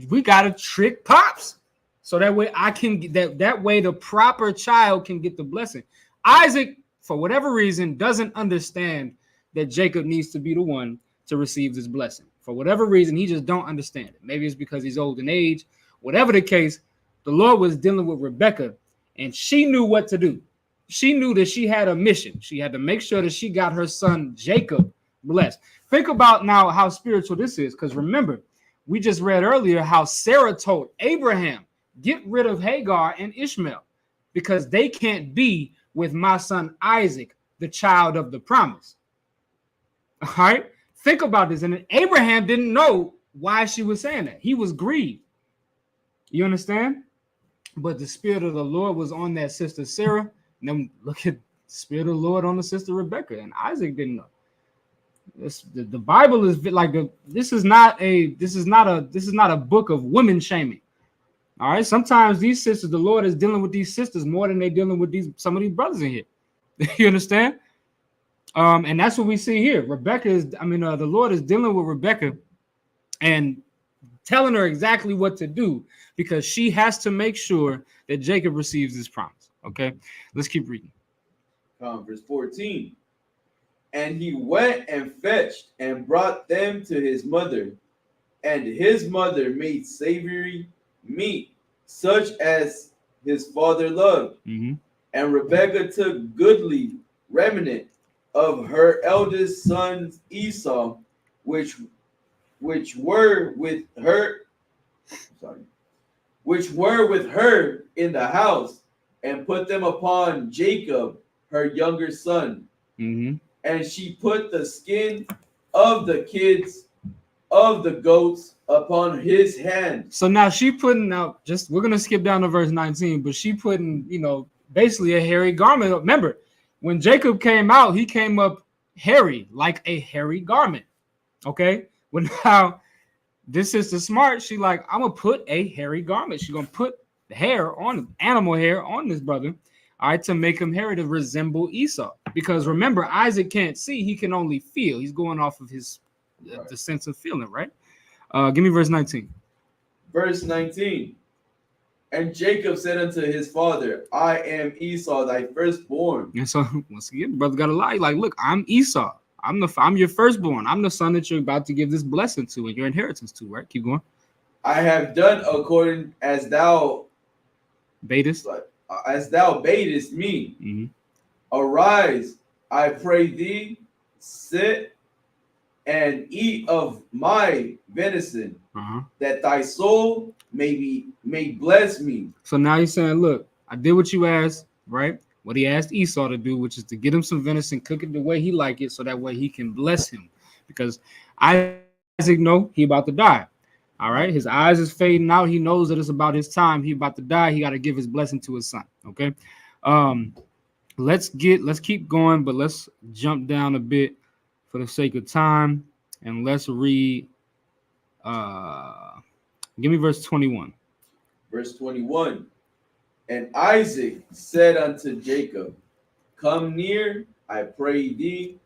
We got to trick pops. So that way I can get that way the proper child can get the blessing. Isaac, for whatever reason, doesn't understand that Jacob needs to be the one to receive this blessing. For whatever reason, he just don't understand it. Maybe it's because he's old in age. Whatever the case, the Lord was dealing with Rebekah, and she knew what to do. She knew that she had a mission. She had to make sure that she got her son Jacob blessed. Think about now how spiritual this is, because remember, we just read earlier how Sarah told Abraham, get rid of Hagar and Ishmael because they can't be with my son Isaac, the child of the promise. All right, think about this. And Abraham didn't know why she was saying that. He was grieved. You understand? But the spirit of the Lord was on that sister Sarah. And then look at the spirit of the Lord on the sister Rebekah, and Isaac didn't know. The Bible is like this is not a book of women shaming. All right, sometimes these sisters, the Lord is dealing with these sisters more than they're dealing with some of these brothers in here. You understand? And that's what we see here. The Lord is dealing with Rebekah and telling her exactly what to do because she has to make sure that Jacob receives this promise. Okay, let's keep reading. Verse 14. And he went and fetched and brought them to his mother, and his mother made savory meat, such as his father loved. And Rebekah took goodly remnant of her eldest son Esau, which were with her in the house, and put them upon Jacob, her younger son. And she put the skin of the kids of the goats upon his hand. So now she putting out, we're going to skip down to verse 19, but she putting, basically a hairy garment. Remember, when Jacob came out, he came up hairy, like a hairy garment. Okay? When now this is the smart, she like, I'm going to put a hairy garment. She's going to put the hair on, animal hair on this brother. All right, to make him hairy to resemble Esau. Because remember, Isaac can't see, he can only feel. He's going off of his the sense of feeling, right? Give me verse 19. Verse 19. And Jacob said unto his father, I am Esau, thy firstborn. And so once again, brother got to lie. Like, look, I'm Esau. I'm your firstborn. I'm the son that you're about to give this blessing to and your inheritance to, right? Keep going. I have done according as thou badest. As thou badest me. Arise, I pray thee, sit and eat of my venison, that thy soul may bless me. So now he's saying, look, I did what you asked, right? what he asked Esau to do, which is to get him some venison, cook it the way he like it, so that way he can bless him. Because Isaac know he about to die. All right, his eyes is fading out. He knows that it's about his time. He about to die. He got to give his blessing to his son. Okay, let's keep going, but let's jump down a bit for the sake of time, and let's read. Give me verse 21. Verse 21. And Isaac said unto Jacob, come near, I pray thee,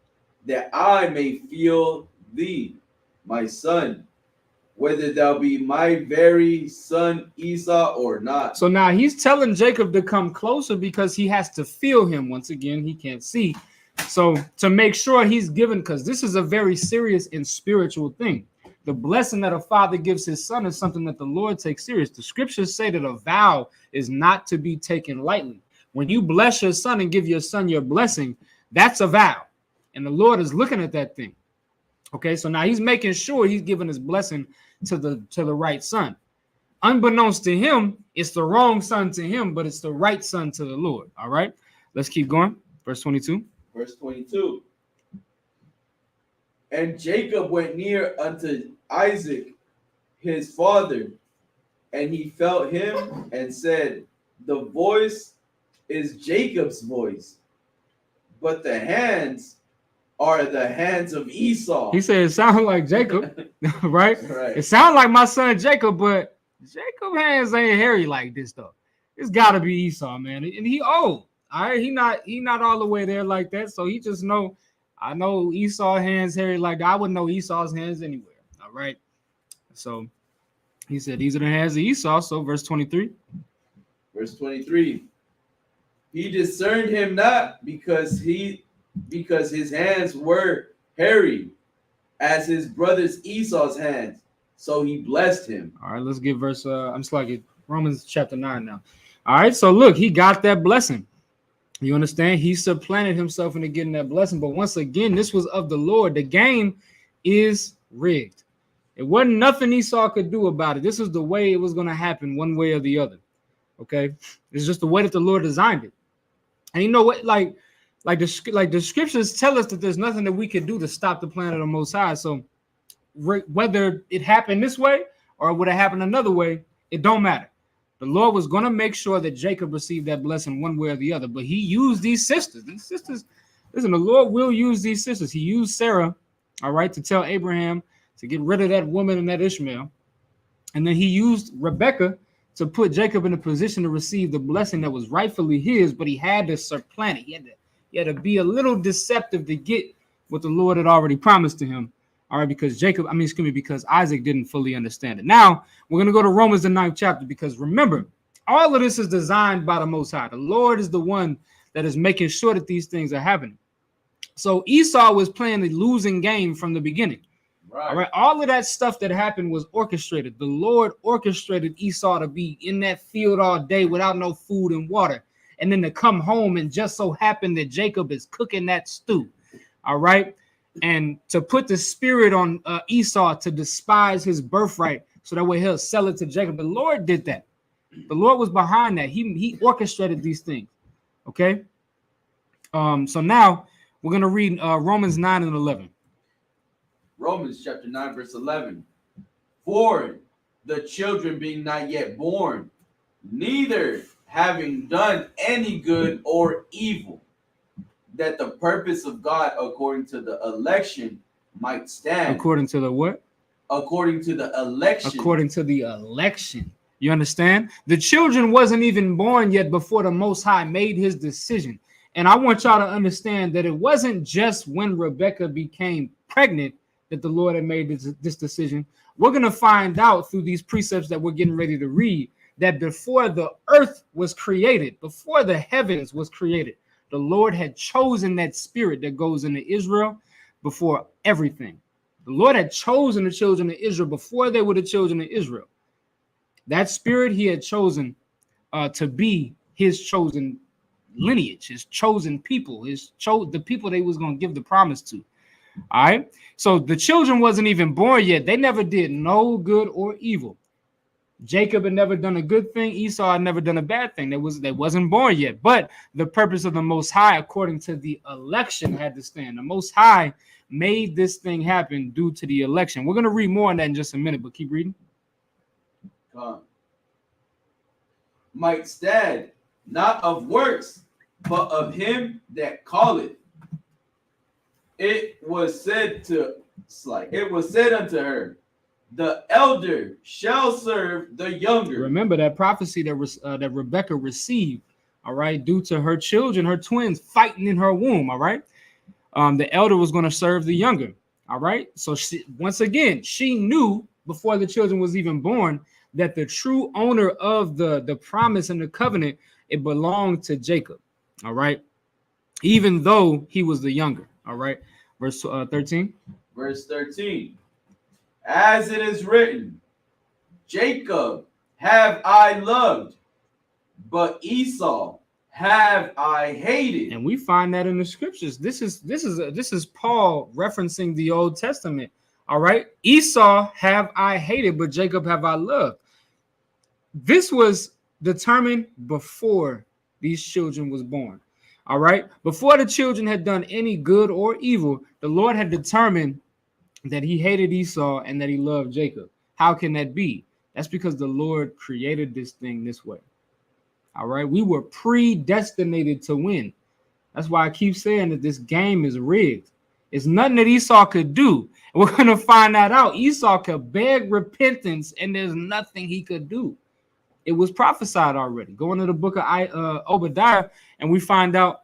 that I may feel thee, my son, whether thou be my very son Esau or not. So now he's telling Jacob to come closer because he has to feel him. Once again, he can't see. So to make sure he's given, because this is a very serious and spiritual thing. The blessing that a father gives his son is something that the Lord takes serious. The scriptures say that a vow is not to be taken lightly. When you bless your son and give your son your blessing, that's a vow. And the Lord is looking at that thing. Okay, so now he's making sure he's giving his blessing to the right son. Unbeknownst to him, it's the wrong son to him, but it's the right son to the Lord. All right, let's keep going. Verse 22. Verse 22. And Jacob went near unto Isaac, his father, and he felt him and said, the voice is Jacob's voice, but the hands are the hands of Esau. He said it sounded like Jacob, right? Right. It sounded like my son Jacob, but Jacob's hands ain't hairy like this though. It's got to be Esau, man, and he old. All right, he not all the way there like that, so he just know. I know Esau's hands hairy like that. I would know Esau's hands anywhere. All right, so he said these are the hands of Esau. So verse 23. Verse 23. He discerned him not because his hands were hairy as his brother's Esau's hands. So he blessed him. All right, let's get verse I'm just like it, Romans chapter 9 now. All right, so look, he got that blessing. You understand? He supplanted himself into getting that blessing. But once again, this was of the Lord. The game is rigged. It wasn't nothing Esau could do about it. This is the way it was going to happen, one way or the other. Okay, it's just the way that the Lord designed it. And you know what? Like the scriptures tell us that there's nothing that we could do to stop the plan of the Most High. So whether it happened this way or it would have happened another way, it don't matter. The Lord was going to make sure that Jacob received that blessing one way or the other. But he used these sisters. These sisters, listen, the Lord will use these sisters. He used Sarah, all right, to tell Abraham to get rid of that woman and that Ishmael. And then he used Rebekah to put Jacob in a position to receive the blessing that was rightfully his, but he had to supplant it. He had to be a little deceptive to get what the Lord had already promised to him. All right, because because Isaac didn't fully understand it. Now, we're going to go to Romans, the 9th chapter, because remember, all of this is designed by the Most High. The Lord is the one that is making sure that these things are happening. So Esau was playing the losing game from the beginning. Right. All right, all of that stuff that happened was orchestrated. The Lord orchestrated Esau to be in that field all day without no food and water, and then to come home and just so happen that Jacob is cooking that stew. All right. And to put the spirit on Esau to despise his birthright so that way he'll sell it to Jacob. The Lord did that. The Lord was behind that. He orchestrated these things. Okay. So now we're going to read Romans 9 and 11. Romans chapter 9, verse 11. For the children being not yet born, neither having done any good or evil, that the purpose of God according to the election might stand. According to the what? According to the election. According to the election. You understand? The children wasn't even born yet before the Most High made his decision. And I want y'all to understand that it wasn't just when Rebekah became pregnant that the Lord had made this decision. We're going to find out through these precepts that we're getting ready to read that before the earth was created, before the heavens was created, the Lord had chosen that spirit that goes into Israel before everything. The Lord had chosen the children of Israel before they were the children of Israel. That spirit he had chosen to be his chosen lineage, his chosen people, the people they was going to give the promise to. All right. So the children wasn't even born yet. They never did no good or evil. Jacob had never done a good thing. Esau had never done a bad thing. They wasn't born yet. But the purpose of the Most High, according to the election, had to stand. The Most High made this thing happen due to the election. We're going to read more on that in just a minute, but keep reading. Might stand, not of works, but of him that calleth. It was said unto her, the elder shall serve the younger. Remember that prophecy that Rebecca received, all right, due to her children, her twins fighting in her womb, all right. The elder was going to serve the younger, all right. So once again, she knew before the children was even born that the true owner of the promise and the covenant, it belonged to Jacob, all right, even though he was the younger, all right. Verse 13. Verse 13. As it is written, Jacob have I loved, but Esau have I hated. And we find that in the scriptures. This is Paul referencing the Old Testament. All right. Esau have I hated, but Jacob have I loved. This was determined before these children was born. All right. Before the children had done any good or evil, the Lord had determined that he hated Esau and that he loved Jacob. How can that be? That's because the Lord created this thing this way. All right. We were predestinated to win. That's why I keep saying that this game is rigged. It's nothing that Esau could do. And we're going to find that out. Esau could beg repentance and there's nothing he could do. It was prophesied already. Go into the book of Obadiah and we find out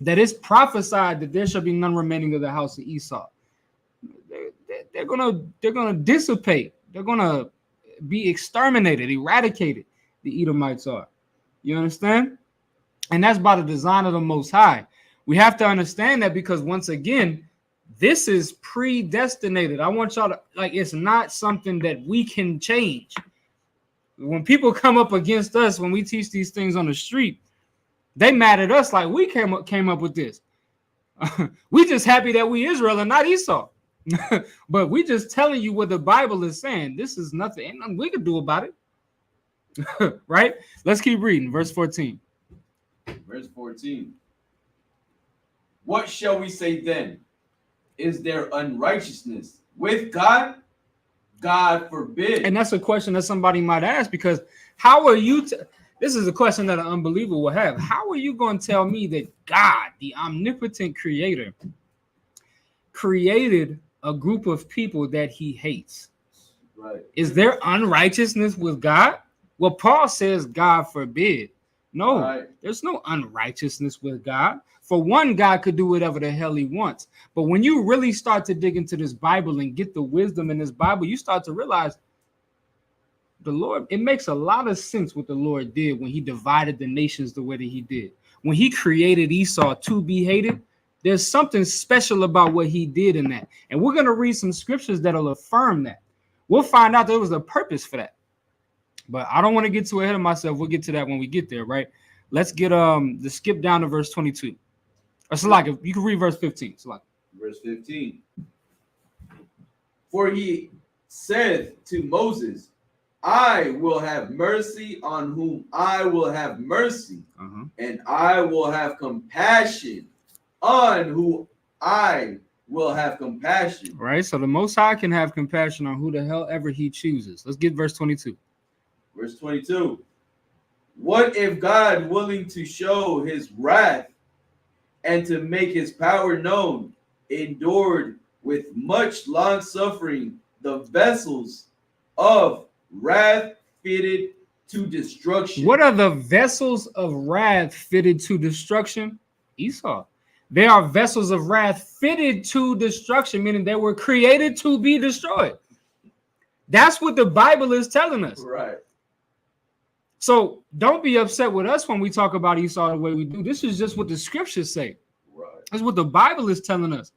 that it's prophesied that there shall be none remaining of the house of Esau. They're gonna dissipate. They're gonna be exterminated, eradicated. The Edomites are. You understand? And that's by the design of the Most High. We have to understand that because once again, this is predestinated. I want y'all to it's not something that we can change. When people come up against us, when we teach these things on the street, they mad at us like we came up with this. We just happy that we Israel and not Esau. But we just telling you what the Bible is saying. This is nothing. Ain't nothing we can do about it. Right? Let's keep reading. Verse 14. Verse 14. What shall we say then? Is there unrighteousness with God? God forbid. And that's a question that somebody might ask, because how are you this is a question that an unbeliever will have. How are you going to tell me that God, the omnipotent creator, created a group of people that he hates? Right. Is there unrighteousness with God? Well, Paul says God forbid. No, right. There's no unrighteousness with God. For one, God could do whatever the hell he wants. But when you really start to dig into this Bible and get the wisdom in this Bible, you start to realize the Lord, it makes a lot of sense what the Lord did when he divided the nations the way that he did. When he created Esau to be hated, there's something special about what he did in that. And we're going to read some scriptures that'll affirm that. We'll find out there was a purpose for that. But I don't want to get too ahead of myself. We'll get to that when we get there, right? Let's get the skip down to verse 22. Or Salaka, you can read verse 15. Salaka. Verse 15. For he said to Moses, I will have mercy on whom I will have mercy, and I will have compassion on who I will have compassion. Right. So the Most High can have compassion on who the hell ever he chooses. Let's get verse 22. Verse 22. What if God, willing to show his wrath and to make his power known, endured with much long suffering the vessels of wrath fitted to destruction? What are the vessels of wrath fitted to destruction? Esau. They are vessels of wrath fitted to destruction, meaning they were created to be destroyed. That's what the Bible is telling us. Right. So don't be upset with us when we talk about Esau the way we do. This is just what the scriptures say. Right. That's what the Bible is telling us.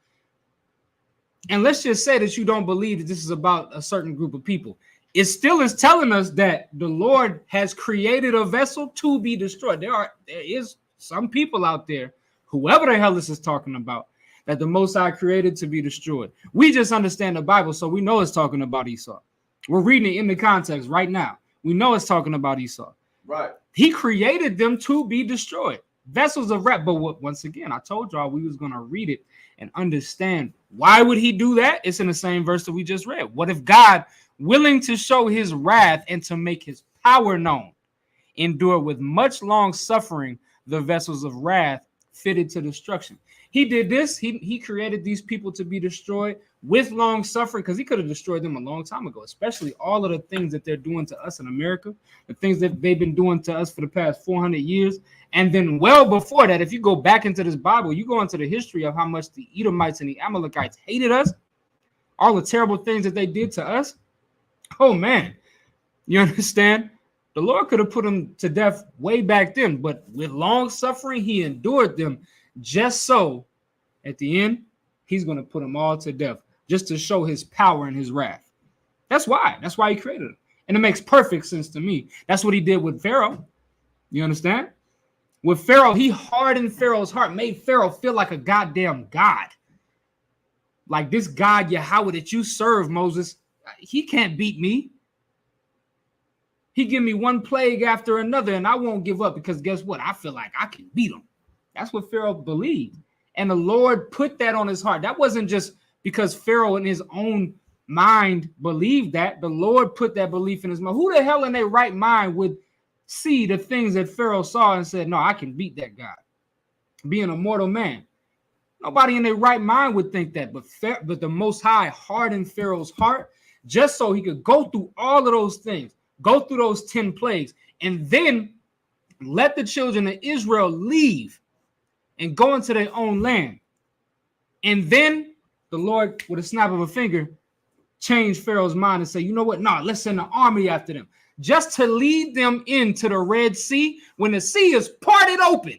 And let's just say that you don't believe that this is about a certain group of people. It still is telling us that the Lord has created a vessel to be destroyed. There is some people out there, whoever the hell this is talking about, that the Most High created to be destroyed. We just understand the Bible, so we know it's talking about Esau. We're reading it in the context right now. We know it's talking about Esau. Right. He created them to be destroyed. Vessels of wrath. But once again, I told y'all we was going to read it and understand why would he do that? It's in the same verse that we just read. What if God, willing to show his wrath and to make his power known, endure with much long suffering the vessels of wrath fitted to destruction? He did this. He created these people to be destroyed with long suffering, because he could have destroyed them a long time ago, especially all of the things that they're doing to us in America, the things that they've been doing to us for the past 400 years. And then well before that, if you go back into this Bible, you go into the history of how much the Edomites and the Amalekites hated us, all the terrible things that they did to us. Oh, man, you understand? The Lord could have put them to death way back then, but with long suffering, he endured them just so at the end, he's going to put them all to death just to show his power and his wrath. That's why he created them. And it makes perfect sense to me. That's what he did with Pharaoh. You understand? With Pharaoh, he hardened Pharaoh's heart, made Pharaoh feel like a goddamn god. Like this God Yahweh that you serve, Moses, he can't beat me. He give me one plague after another, and I won't give up, because guess what? I feel like I can beat him. That's what Pharaoh believed. And the Lord put that on his heart. That wasn't just because Pharaoh in his own mind believed that. The Lord put that belief in his mind. Who the hell in their right mind would see the things that Pharaoh saw and said, no, I can beat that God, being a mortal man? Nobody in their right mind would think that. But the Most High hardened Pharaoh's heart just so he could go through all of those things, go through those 10 plagues, and then let the children of Israel leave and go into their own land. And then the Lord, with a snap of a finger, changed Pharaoh's mind and say, you know what? No, let's send an army after them, just to lead them into the Red Sea when the sea is parted open.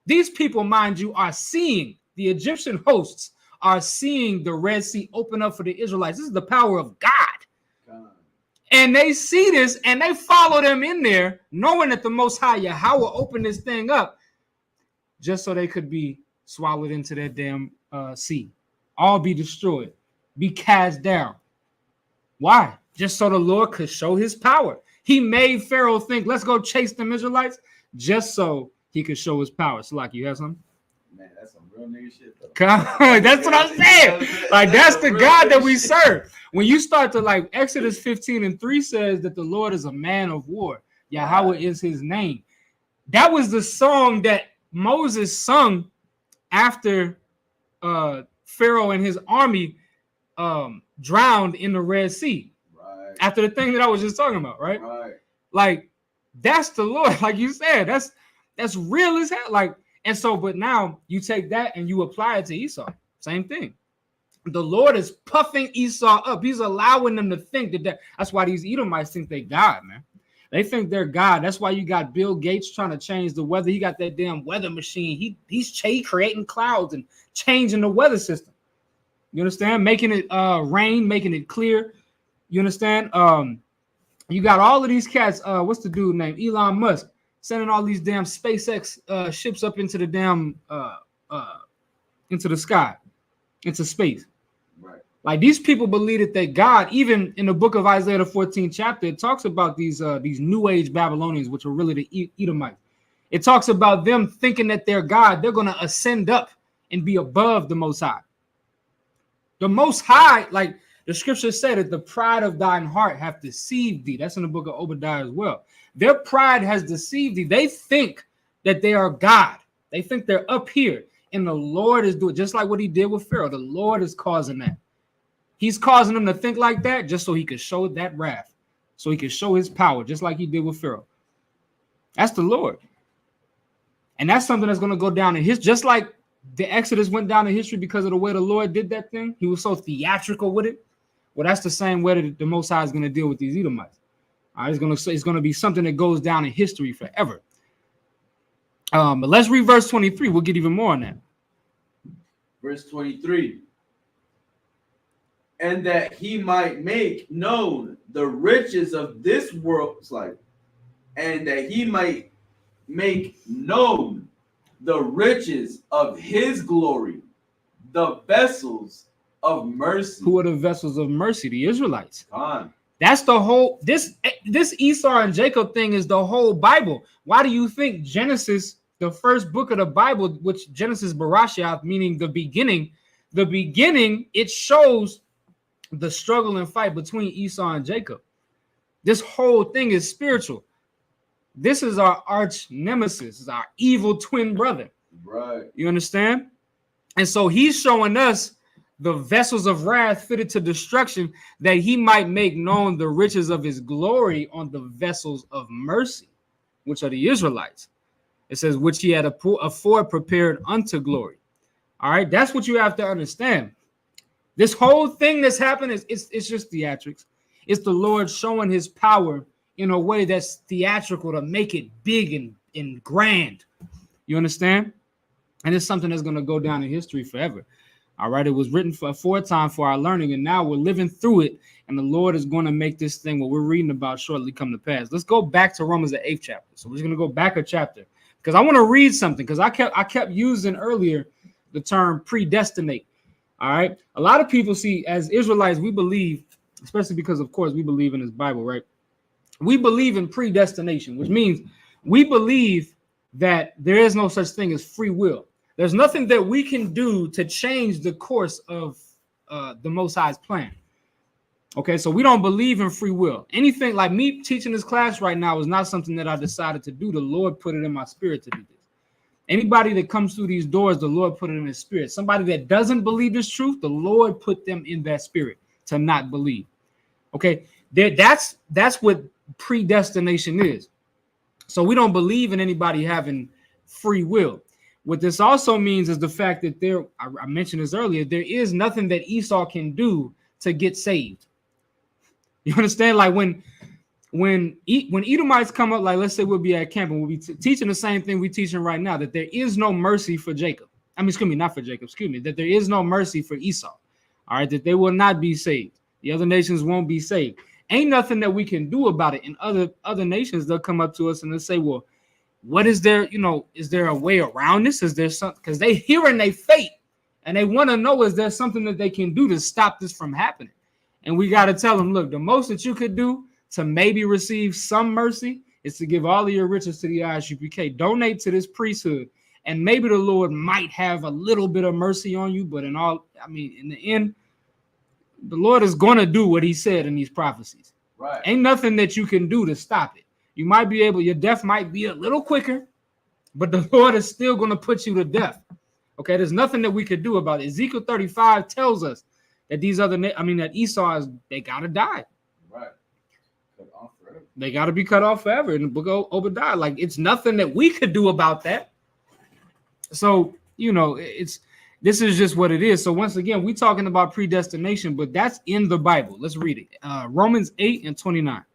These people, mind you, are seeing, the Egyptian hosts are seeing the Red Sea open up for the Israelites. This is the power of God. And they see this and they follow them in there, knowing that the Most High Yahweh opened this thing up just so they could be swallowed into that damn sea, all be destroyed, be cast down. Why? Just so the Lord could show his power. He made Pharaoh think, let's go chase them Israelites, just so he could show his power. So, like, you have something? Man, that's some real nigga shit, though. That's what I'm saying. Like, that's the God that we serve. When you start to, like, Exodus 15:3 says that the Lord is a man of war. Yahweh is his name. That was the song that Moses sung after Pharaoh and his army drowned in the Red Sea. Right. After the thing that I was just talking about, right? Right. Like, that's the Lord. Like you said, that's real as hell. Like, and so, but now you take that and you apply it to Esau. Same thing. The Lord is puffing Esau up. He's allowing them to think that's why these Edomites think they God, man. They think they're God. That's why you got Bill Gates trying to change the weather. He got that damn weather machine. He's creating clouds and changing the weather system. You understand? Making it rain, making it clear. You understand? You got all of these cats. What's the dude named Elon Musk sending all these damn SpaceX ships up into the damn into the sky, into space. Right. Like, these people believe that they God. Even in the book of Isaiah, the 14th chapter, it talks about these New Age Babylonians, which are really the Edomites. It talks about them thinking that they're God. They're going to ascend up and be above the Most High. The Most High, like the scriptures say, that the pride of thine heart hath deceived thee. That's in the book of Obadiah as well. Their pride has deceived thee. They think that they are God. They think they're up here. And the Lord is doing just like what he did with Pharaoh. The Lord is causing that. He's causing them to think like that just so he could show that wrath, so he could show his power, just like he did with Pharaoh. That's the Lord. And that's something that's going to go down in history, just like the Exodus went down in history because of the way the Lord did that thing. He was so theatrical with it. Well, that's the same way that the Most High is going to deal with these Edomites. It's going to be something that goes down in history forever. But let's read verse 23. We'll get even more on that. Verse 23. And that he might make known the riches of this world, and that he might make known the riches of his glory, the vessels of mercy. Who are the vessels of mercy? The Israelites. That's the whole this Esau and Jacob thing is the whole Bible. Why do you think Genesis, the first book of the Bible, which Genesis Barashiath, meaning the beginning, it shows the struggle and fight between Esau and Jacob. This whole thing is spiritual. This is our arch nemesis, is our evil twin brother. Right. You understand? And so he's showing us the vessels of wrath fitted to destruction, that he might make known the riches of his glory on the vessels of mercy, which are the Israelites. It says, which he had afore prepared unto glory. All right, that's what you have to understand. This whole thing that's happening it's just theatrics. It's the Lord showing his power in a way that's theatrical to make it big and grand. You understand? And it's something that's going to go down in history forever. All right, it was written for a time for our learning, and now we're living through it, and the Lord is going to make this thing, what we're reading about, shortly come to pass. Let's go back to Romans, the 8th chapter. So we're just going to go back a chapter, because I want to read something, because I kept using earlier the term predestinate. All right, a lot of people see, as Israelites, we believe, especially because, of course, we believe in this Bible, right? We believe in predestination, which means we believe that there is no such thing as free will. There's nothing that we can do to change the course of the Most High's plan. Okay, so we don't believe in free will. Anything like me teaching this class right now is not something that I decided to do. The Lord put it in my spirit to do this. Anybody that comes through these doors, the Lord put it in his spirit. Somebody that doesn't believe this truth, the Lord put them in that spirit to not believe. Okay, that's what predestination is. So we don't believe in anybody having free will. What this also means is the fact that I mentioned this earlier, there is nothing that Esau can do to get saved. You understand? Like when Edomites come up, like let's say we'll be at camp and we'll be teaching the same thing we're teaching right now, that there is no mercy for Jacob. I mean, not for Jacob, that there is no mercy for Esau. All right, that they will not be saved. The other nations won't be saved. Ain't nothing that we can do about it. In other nations, they'll come up to us and they'll say, well, what is there, is there a way around this? Is there something? Because they hearing their fate and they want to know, is there something that they can do to stop this from happening? And we got to tell them, look, the most that you could do to maybe receive some mercy is to give all of your riches to the ISUPK, donate to this priesthood, and maybe the Lord might have a little bit of mercy on you. But in the end, the Lord is going to do what he said in these prophecies. Right. Ain't nothing that you can do to stop it. You might be able, your death might be a little quicker, but the Lord is still going to put you to death. Okay, there's nothing that we could do about it. Ezekiel 35 tells us that that Esau they got to die. Right. Cut off forever. They got to be cut off forever in the book of Obadiah. Like, it's nothing that we could do about that. So, this is just what it is. So once again, we're talking about predestination, but that's in the Bible. Let's read it. Romans 8:29.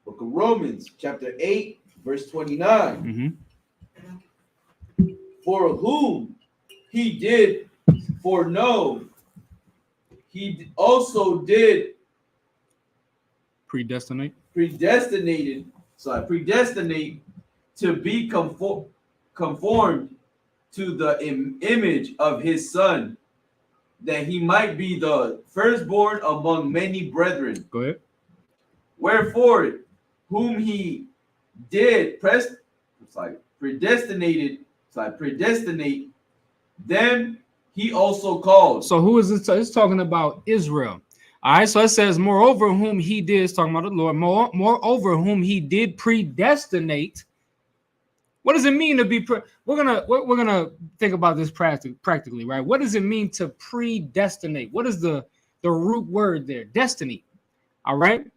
Book of Romans, chapter 8, verse 29. Mm-hmm. For whom he did foreknow, he also did predestinate to be conformed to the image of his son, that he might be the firstborn among many brethren. Go ahead. Wherefore, whom he did predestinate, them he also called. So who is this? It's talking about Israel. All right, so it says, moreover, whom he did, it's talking about the Lord, moreover, whom he did predestinate. What does it mean to be we're gonna think about this practically, right? What does it mean to predestinate? What is the root word there? Destiny. All right.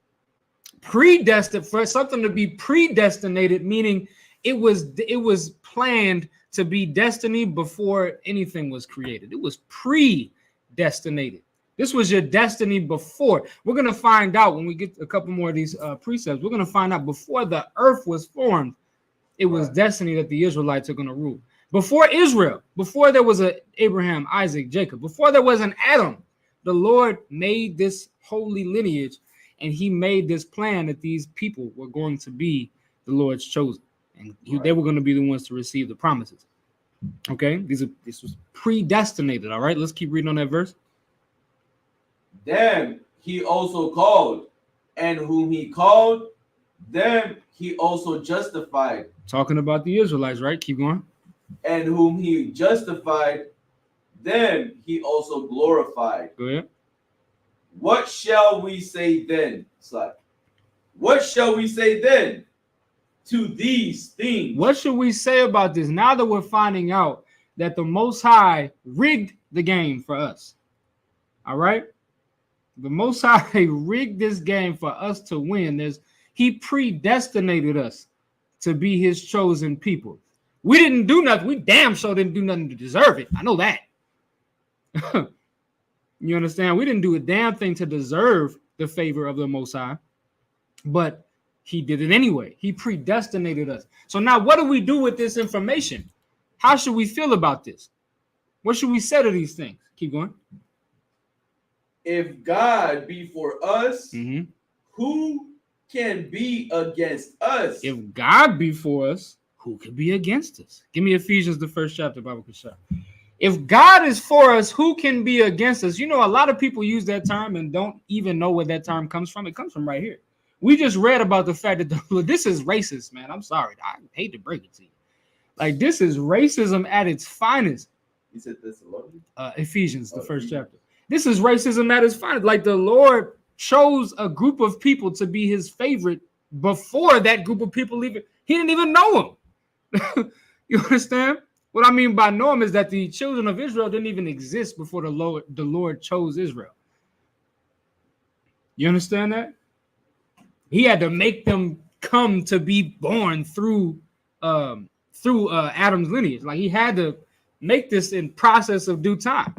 Predestined, for something to be predestinated, meaning it was planned to be destiny before anything was created. It was predestinated. This was your destiny before. We're going to find out when we get a couple more of these precepts. We're going to find out before the earth was formed, it was destiny that the Israelites are going to rule. Before Israel, before there was a Abraham, Isaac, Jacob, before there was an Adam, the Lord made this holy lineage, and he made this plan that these people were going to be the Lord's chosen. And they were going to be the ones to receive the promises. Okay, this was predestinated. All right, let's keep reading on that verse. Them he also called, and whom he called, them he also justified, Talking about the Israelites, right? Keep going. and whom he justified, them he also glorified. Go ahead. What shall we say then? It's like, what shall we say then to these things? What should we say about this now that we're finding out that the Most High rigged the game for us? All right. The Most High rigged this game for us to win. He predestinated us to be his chosen people. We didn't do nothing. We damn sure didn't do nothing to deserve it. I know that. You understand? We didn't do a damn thing to deserve the favor of the Most High, but he did it anyway. He predestinated us. So now what do we do with this information? How should we feel about this? What should we say to these things? Keep going. If God be for us, who can be against us? If God be for us, who can be against us? Give me Ephesians, the first chapter, Bible Kashaf. If God is for us, who can be against us? You know, a lot of people use that term and don't even know where that term comes from. It comes from right here. We just read about the fact that this is racist, man. I'm sorry. I hate to break it to you. Like, this is racism at its finest. You said this alone? Ephesians, the first chapter. This is racism at its finest. Like, the Lord chose a group of people to be his favorite before that group of people even, he didn't even know them. You understand? What I mean by know him is that the children of Israel didn't even exist before the Lord chose Israel. You understand that? He had to make them come to be born through Adam's lineage. Like, he had to make this in process of due time.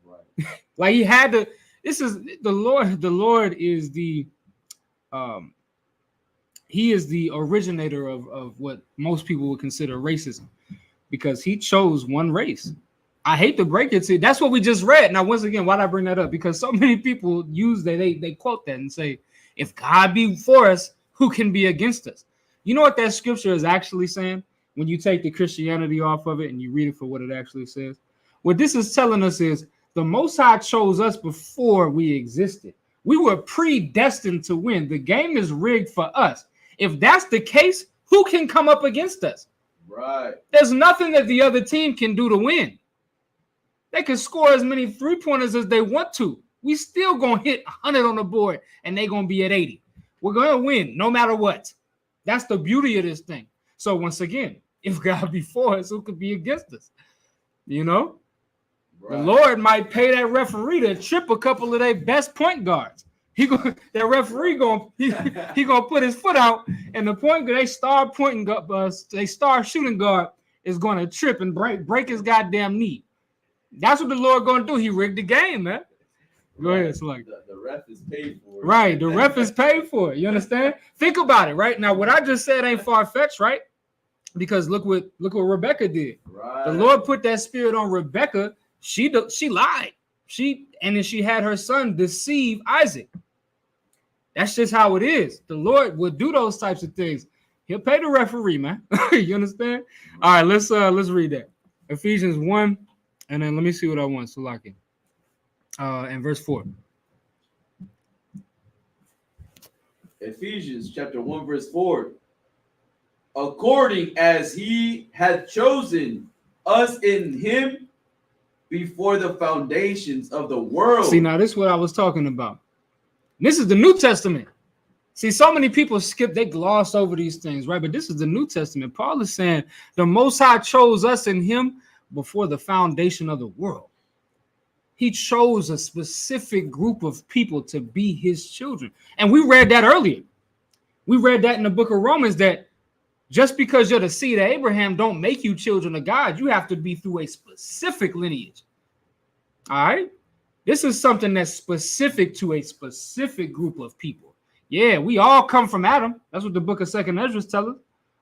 Right. Like, he had to. This is the Lord. The Lord is the he is the originator of what most people would consider racism, because he chose one race. I hate to break it to you. That's what we just read. Now, once again, why did I bring that up? Because so many people use that, they quote that and say, if God be for us, who can be against us? You know what that scripture is actually saying? When you take the Christianity off of it and you read it for what it actually says, what this is telling us is the Most High chose us before we existed. We were predestined to win. The game is rigged for us. If that's the case, who can come up against us? Right. There's nothing that the other team can do to win. They can score as many three-pointers as they want to. We still gonna hit 100 on the board and they're gonna be at 80. We're gonna win no matter what. That's the beauty of this thing. So once again, if God be for us, who could be against us? You know, right. The Lord might pay that referee to trip a couple of their best point guards. That referee he gonna put his foot out, and the point guard, they star shooting guard is gonna trip and break his goddamn knee. That's what the Lord gonna do. He rigged the game, man. Go ahead, it's like the ref is paid for it. Right, the ref is paid for it. You understand? Think about it, right? Now, what I just said ain't far-fetched, right? Because look what Rebecca did. Right. The Lord put that spirit on Rebecca. She lied. And then she had her son deceive Isaac. That's just how it is. The Lord would do those types of things. He'll pay the referee, man. You understand? All right, let's read that. Ephesians 1, and then let me see what I want. So lock in. And verse 4. Ephesians chapter 1, verse 4. According as he had chosen us in him before the foundations of the world. See, now this is what I was talking about. This is the New Testament. See, so many people they gloss over these things, right? But this is the New Testament. Paul is saying the Most High chose us in him before the foundation of the world. He chose a specific group of people to be his children. And we read that earlier. We read that in the book of Romans, that just because you're the seed of Abraham don't make you children of God. You have to be through a specific lineage. All right? This is something that's specific to a specific group of people. Yeah, we all come from Adam. That's what the book of 2nd Ezra tells us.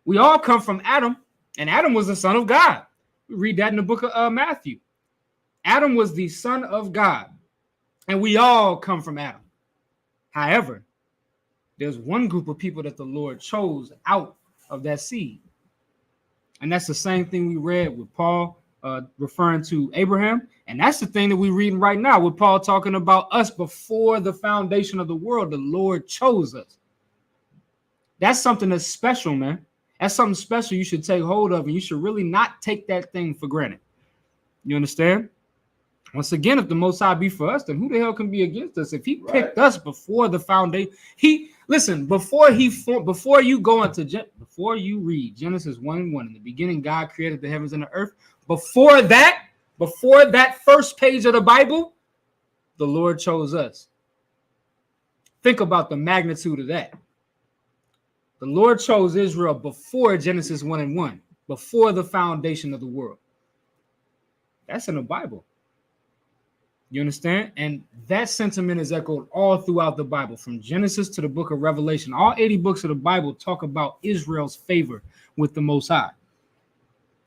We all come from Adam, and Adam was the son of God. We read that in the book of Matthew. Adam was the son of God, and we all come from Adam. However, there's one group of people that the Lord chose out of that seed. And that's the same thing we read with Paul referring to Abraham. And that's the thing that we're reading right now with Paul talking about us before the foundation of the world. The Lord chose us. That's something that's special, man. That's something special you should take hold of, and you should really not take that thing for granted. You understand? Once again, if the Most High be for us, then who the hell can be against us? If he picked us before the foundation, before you read Genesis 1:1, in the beginning, God created the heavens and the earth. Before that first page of the Bible, the Lord chose us. Think about the magnitude of that. The Lord chose Israel before Genesis 1:1, before the foundation of the world. That's in the Bible. You understand? And that sentiment is echoed all throughout the Bible, from Genesis to the book of Revelation. All 80 books of the Bible talk about Israel's favor with the Most High.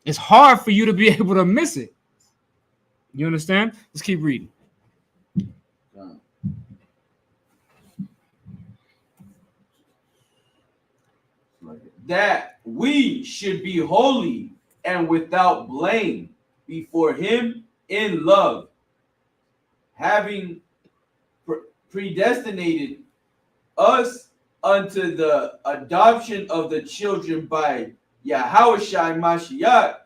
It's hard for you to be able to miss it. You understand? Let's keep reading. That we should be holy and without blame before him in love, having predestinated us unto the adoption of the children by Yahushua Mashiach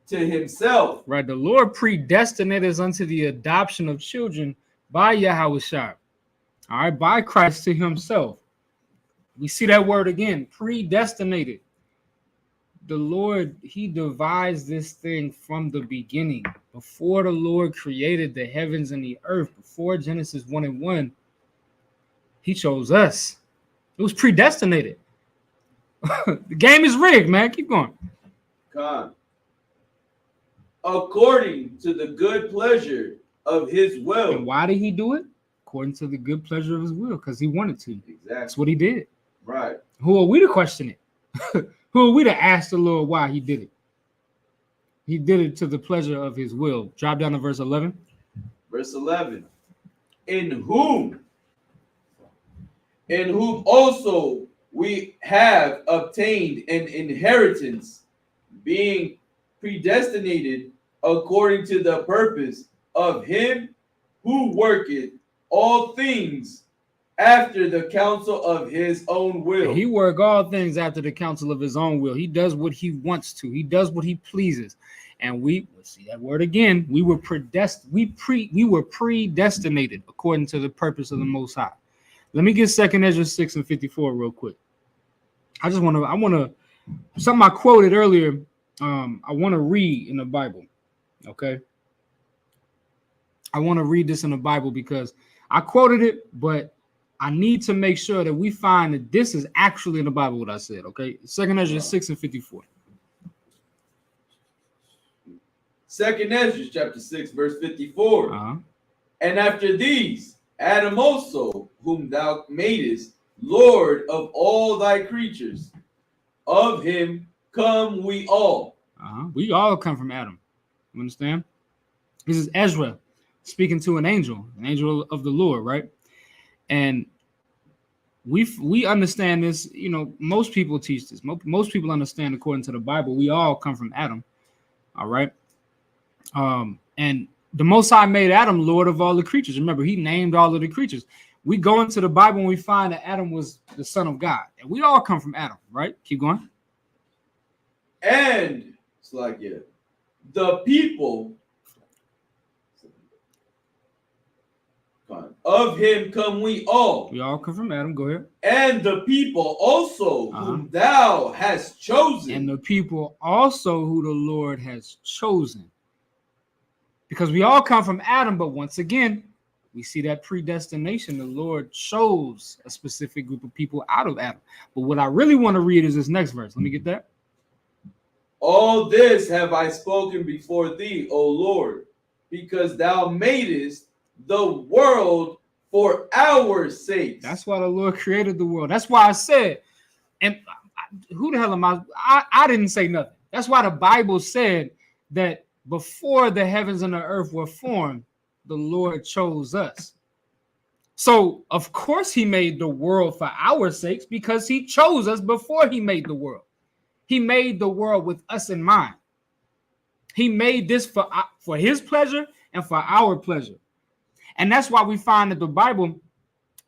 to himself. Right, the Lord predestinated us unto the adoption of children by Yahushua. All right, by Christ to himself. We see that word again, predestinated. The Lord, he devised this thing from the beginning. Before the Lord created the heavens and the earth, before Genesis 1:1, he chose us. It was predestinated. The game is rigged, man. Keep going. God, according to the good pleasure of his will. And why did he do it? According to the good pleasure of his will, because he wanted to. Exactly. That's what he did. Right. Who are we to question it? Who are we to ask the Lord why he did it? He did it to the pleasure of his will. Drop down to verse 11. Verse 11. In whom also we have obtained an inheritance, being predestinated according to the purpose of him who worketh all things after the counsel of his own will. He works all things after the counsel of his own will. He does what he wants to. He does what he pleases. And let's see that word again. We were predestinated according to the purpose of the Most High. Let me get 2 Ezra 6:54 real quick. I want to something I quoted earlier. I want to read in the Bible. Okay. I want to read this in the Bible because I quoted it, but I need to make sure that we find that this is actually in the Bible what I said, okay? 2 Ezra 6:54. 2 Ezra chapter 6, verse 54. Uh-huh. And after these, Adam also, whom thou madest, Lord of all thy creatures, of him come we all. Uh-huh. We all come from Adam. You understand? This is Ezra speaking to an angel of the Lord, right? And we understand this, you know, most people teach this. Most people understand according to the Bible, we all come from Adam. All right. And the Most High made Adam Lord of all the creatures. Remember, he named all of the creatures. We go into the Bible and we find that Adam was the son of God. And we all come from Adam, right? Keep going. And it's like, yeah, the people of him come we all. We all come from Adam. Go ahead. And the people also whom thou hast chosen. And the people also who the Lord has chosen. Because we all come from Adam, but once again, we see that predestination. The Lord chose a specific group of people out of Adam. But what I really want to read is this next verse. Let me get that. All this have I spoken before thee, O Lord, because thou madest the world for our sake. That's why the Lord created the world. That's why I said, and who the hell am I? I didn't say nothing. That's why the Bible said that before the heavens and the earth were formed, the Lord chose us. So, of course, he made the world for our sakes because he chose us before he made the world. He made the world with us in mind. He made this for his pleasure and for our pleasure. And that's why we find that the Bible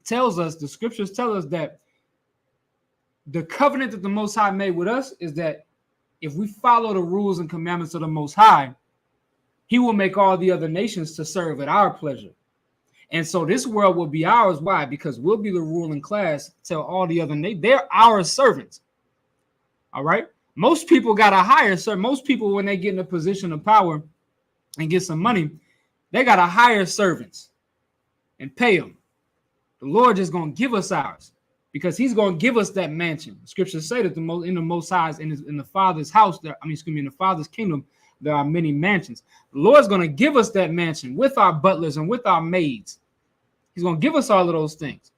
tells us, the scriptures tell us that the covenant that the Most High made with us is that if we follow the rules and commandments of the Most High, he will make all the other nations to serve at our pleasure. And so this world will be ours. Why? Because we'll be the ruling class till all the other nations, they're our servants. All right. Most people got to hire, sir. Most people, when they get in a position of power and get some money, they got to hire servants and pay them. The Lord just going to give us ours because he's going to give us that mansion. The scriptures say that in the Most High's, in the Father's house, in the Father's kingdom, there are many mansions. The Lord's going to give us that mansion with our butlers and with our maids. He's going to give us all of those things.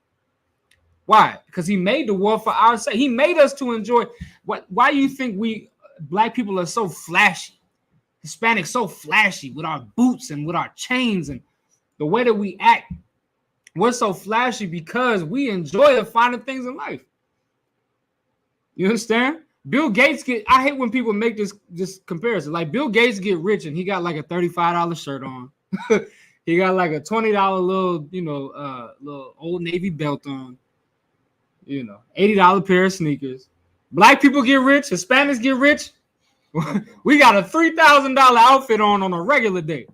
Why? Because he made the world for our sake. He made us to enjoy. Why do you think we black people are so flashy? Hispanics so flashy with our boots and with our chains and the way that we act. We're so flashy because we enjoy the finer things in life. You understand? Bill Gates I hate when people make this comparison. Like Bill Gates get rich and he got like a $35 shirt on. He got like a $20 little Old Navy belt on. $80 pair of sneakers. Black people get rich. Hispanics get rich. We got a $3,000 outfit on a regular day.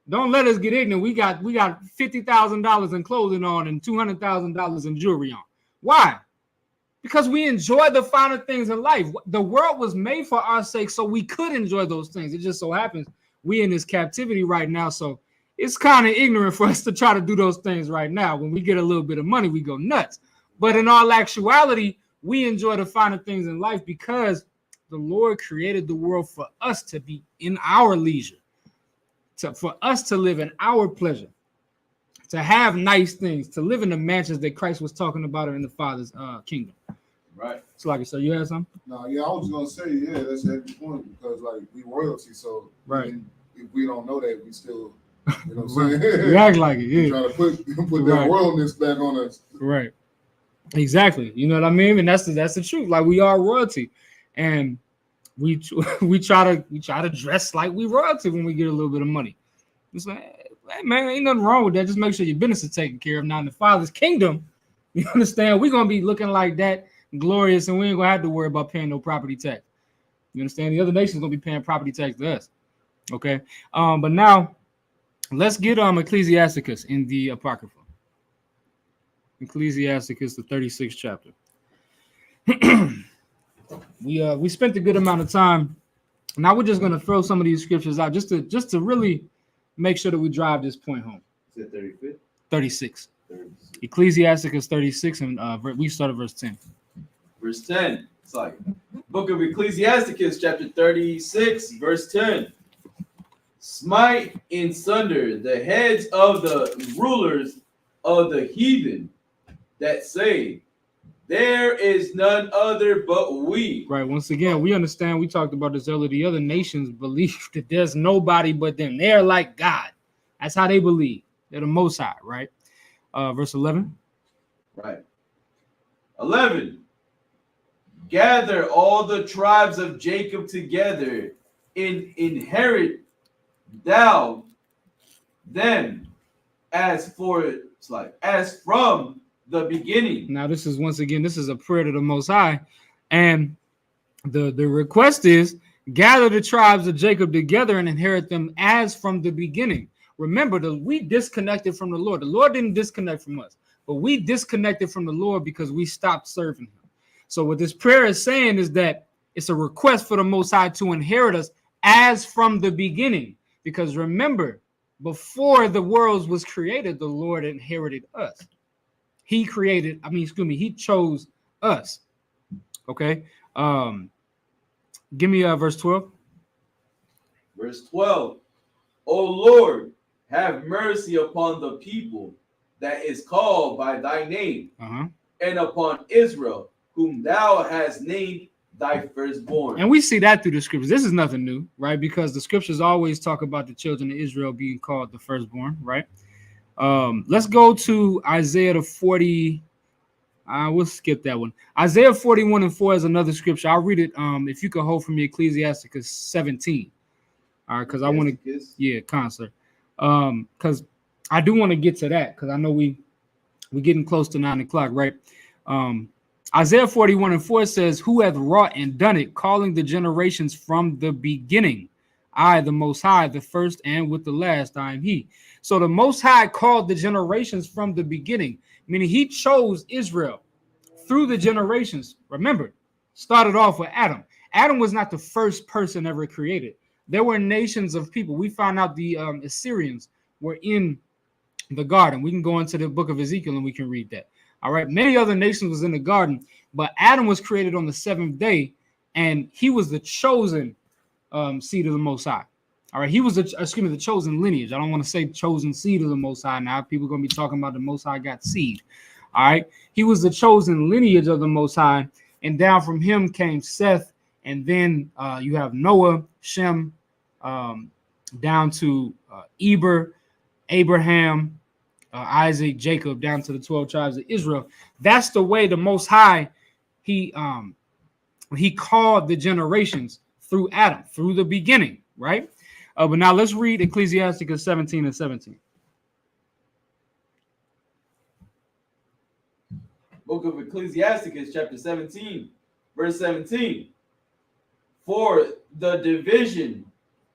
Don't let us get ignorant. We got $50,000 in clothing on and $200,000 in jewelry on. Why? Because we enjoy the finer things in life. The world was made for our sake, so we could enjoy those things. It just so happens we in this captivity right now, so it's kind of ignorant for us to try to do those things right now. When we get a little bit of money, we go nuts. But in all actuality, we enjoy the finer things in life because the Lord created the world for us to be in our leisure, for us to live in our pleasure, to have nice things, to live in the mansions that Christ was talking about in the Father's kingdom. Right. So, like I said, you had something? No, yeah, I was gonna say, yeah, that's a good point because like we royalty, so right. If we don't know that, we still, you know, what I'm saying? We act like it. Yeah. Trying to put Right. that royalness back on us. Right. Exactly. You know what I mean? And that's the truth. Like we are royalty, and we try to dress like we royalty when we get a little bit of money. It's like, hey, man, ain't nothing wrong with that. Just make sure your business is taken care of. Now in the Father's kingdom, you understand? We're gonna be looking like that, glorious, and we ain't gonna have to worry about paying no property tax. You understand? The other nations gonna be paying property tax to us. Okay. But now let's get Ecclesiasticus in the Apocrypha. Ecclesiasticus, the 36th chapter. We spent a good amount of time. Now we're just gonna throw some of these scriptures out just to really make sure that we drive this point home. Is it 35? 36. Ecclesiasticus 36, and we start at verse 10. Verse 10. It's like Book of Ecclesiasticus, chapter 36, verse 10. Smite in sunder the heads of the rulers of the heathen that say, there is none other but we. Right. Once again, we understand. We talked about this earlier. The other nations believe that there's nobody but them. They're like God. That's how they believe. They're the Most High. Right. Verse 11. Right. 11. Gather all the tribes of Jacob together, inherit thou them as from the beginning. Now, this is a prayer to the Most High, and the request is gather the tribes of Jacob together and inherit them as from the beginning. Remember, we disconnected from the Lord. The Lord didn't disconnect from us, but we disconnected from the Lord because we stopped serving him. So what this prayer is saying is that it's a request for the Most High to inherit us as from the beginning. Because remember, before the world was created, the Lord inherited us. He chose us. Okay. Give me verse 12. Verse 12. O Lord, have mercy upon the people that is called by thy name, and upon Israel, whom thou hast named thy firstborn. And we see that through the scriptures. This is nothing new, right? Because the scriptures always talk about the children of Israel being called the firstborn, right? Let's go to Isaiah the 40. We'll skip that one. Isaiah 41:4 is another scripture. I'll read it. If you could hold for me, Ecclesiasticus 17. All right, because I want to, Yes. yeah, concert. Because I do want to get to that because I know we're getting close to 9 o'clock, right? Isaiah 41:4 says, "Who hath wrought and done it, calling the generations from the beginning? I, the Most High, the first and with the last, I am He." So the Most High called the generations from the beginning, meaning He chose Israel through the generations. Remember, started off with Adam. Adam was not the first person ever created. There were nations of people. We found out the Assyrians were in the garden. We can go into the book of Ezekiel and we can read that. All right. Many other nations was in the garden, but Adam was created on the seventh day, and he was the chosen seed of the Most High. All right. He was the chosen lineage. I don't want to say chosen seed of the Most High now. People are going to be talking about the Most High got seed. All right. He was the chosen lineage of the Most High, and down from him came Seth, and then you have Noah, Shem, down to Eber, Abraham, Isaac, Jacob, down to the 12 tribes of Israel. That's the way the Most High, he called the generations through Adam, through the beginning, right? But now let's read Ecclesiasticus 17:17. Book of Ecclesiasticus, chapter 17, verse 17. For the division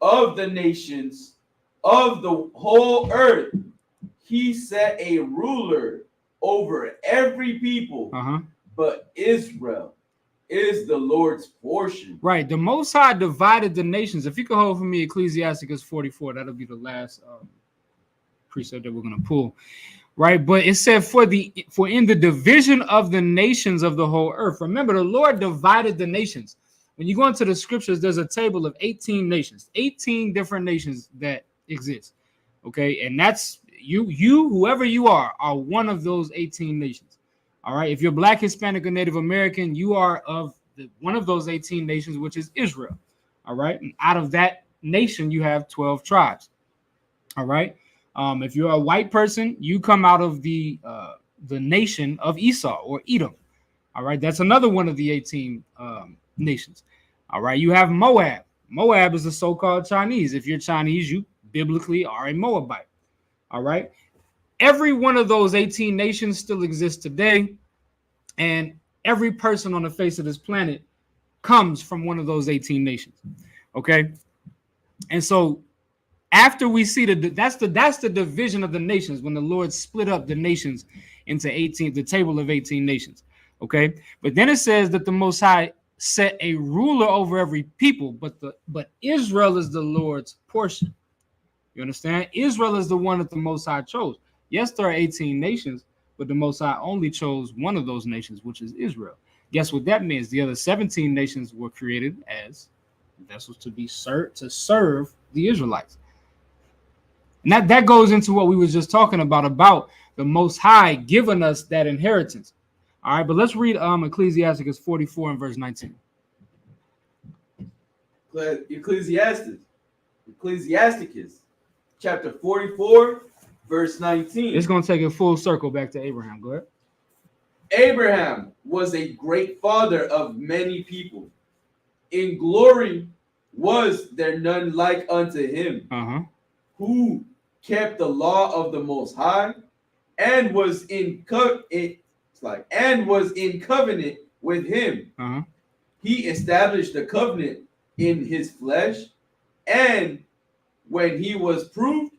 of the nations of the whole earth, he set a ruler over every people, but Israel is the Lord's portion. Right. The Most High divided the nations. If you could hold for me Ecclesiasticus 44, that'll be the last precept that we're going to pull. Right. But it said for in the division of the nations of the whole earth. Remember, the Lord divided the nations. When you go into the scriptures, there's a table of 18 nations, 18 different nations that exist. Okay. And that's you, whoever you are one of those 18 nations. All right. If you're Black, Hispanic, or Native American, you are of one of those 18 nations, which is Israel. All right. And out of that nation, you have 12 tribes. All right. If you're a white person, you come out of the nation of Esau or Edom. All right. That's another one of the 18 nations. All right. You have Moab. Moab is the so-called Chinese. If you're Chinese, you biblically are a Moabite. All right. Every one of those 18 nations still exists today. And every person on the face of this planet comes from one of those 18 nations. Okay. And so after we see that's the division of the nations, when the Lord split up the nations into 18, the table of 18 nations. Okay. But then it says that the Most High set a ruler over every people, but Israel is the Lord's portion. You understand? Israel is the one that the Most High chose. Yes, there are 18 nations, but the Most High only chose one of those nations, which is Israel. Guess what that means? The other 17 nations were created as vessels to serve the Israelites. And that goes into what we were just talking about the Most High giving us that inheritance. All right, but let's read Ecclesiasticus 44 and verse 19. Ecclesiasticus, chapter 44, verse 19. It's going to take a full circle back to Abraham. Go ahead. Abraham was a great father of many people. In glory was there none like unto him, who kept the law of the Most High and was in covenant with him. He established the covenant in his flesh, and when he was proved,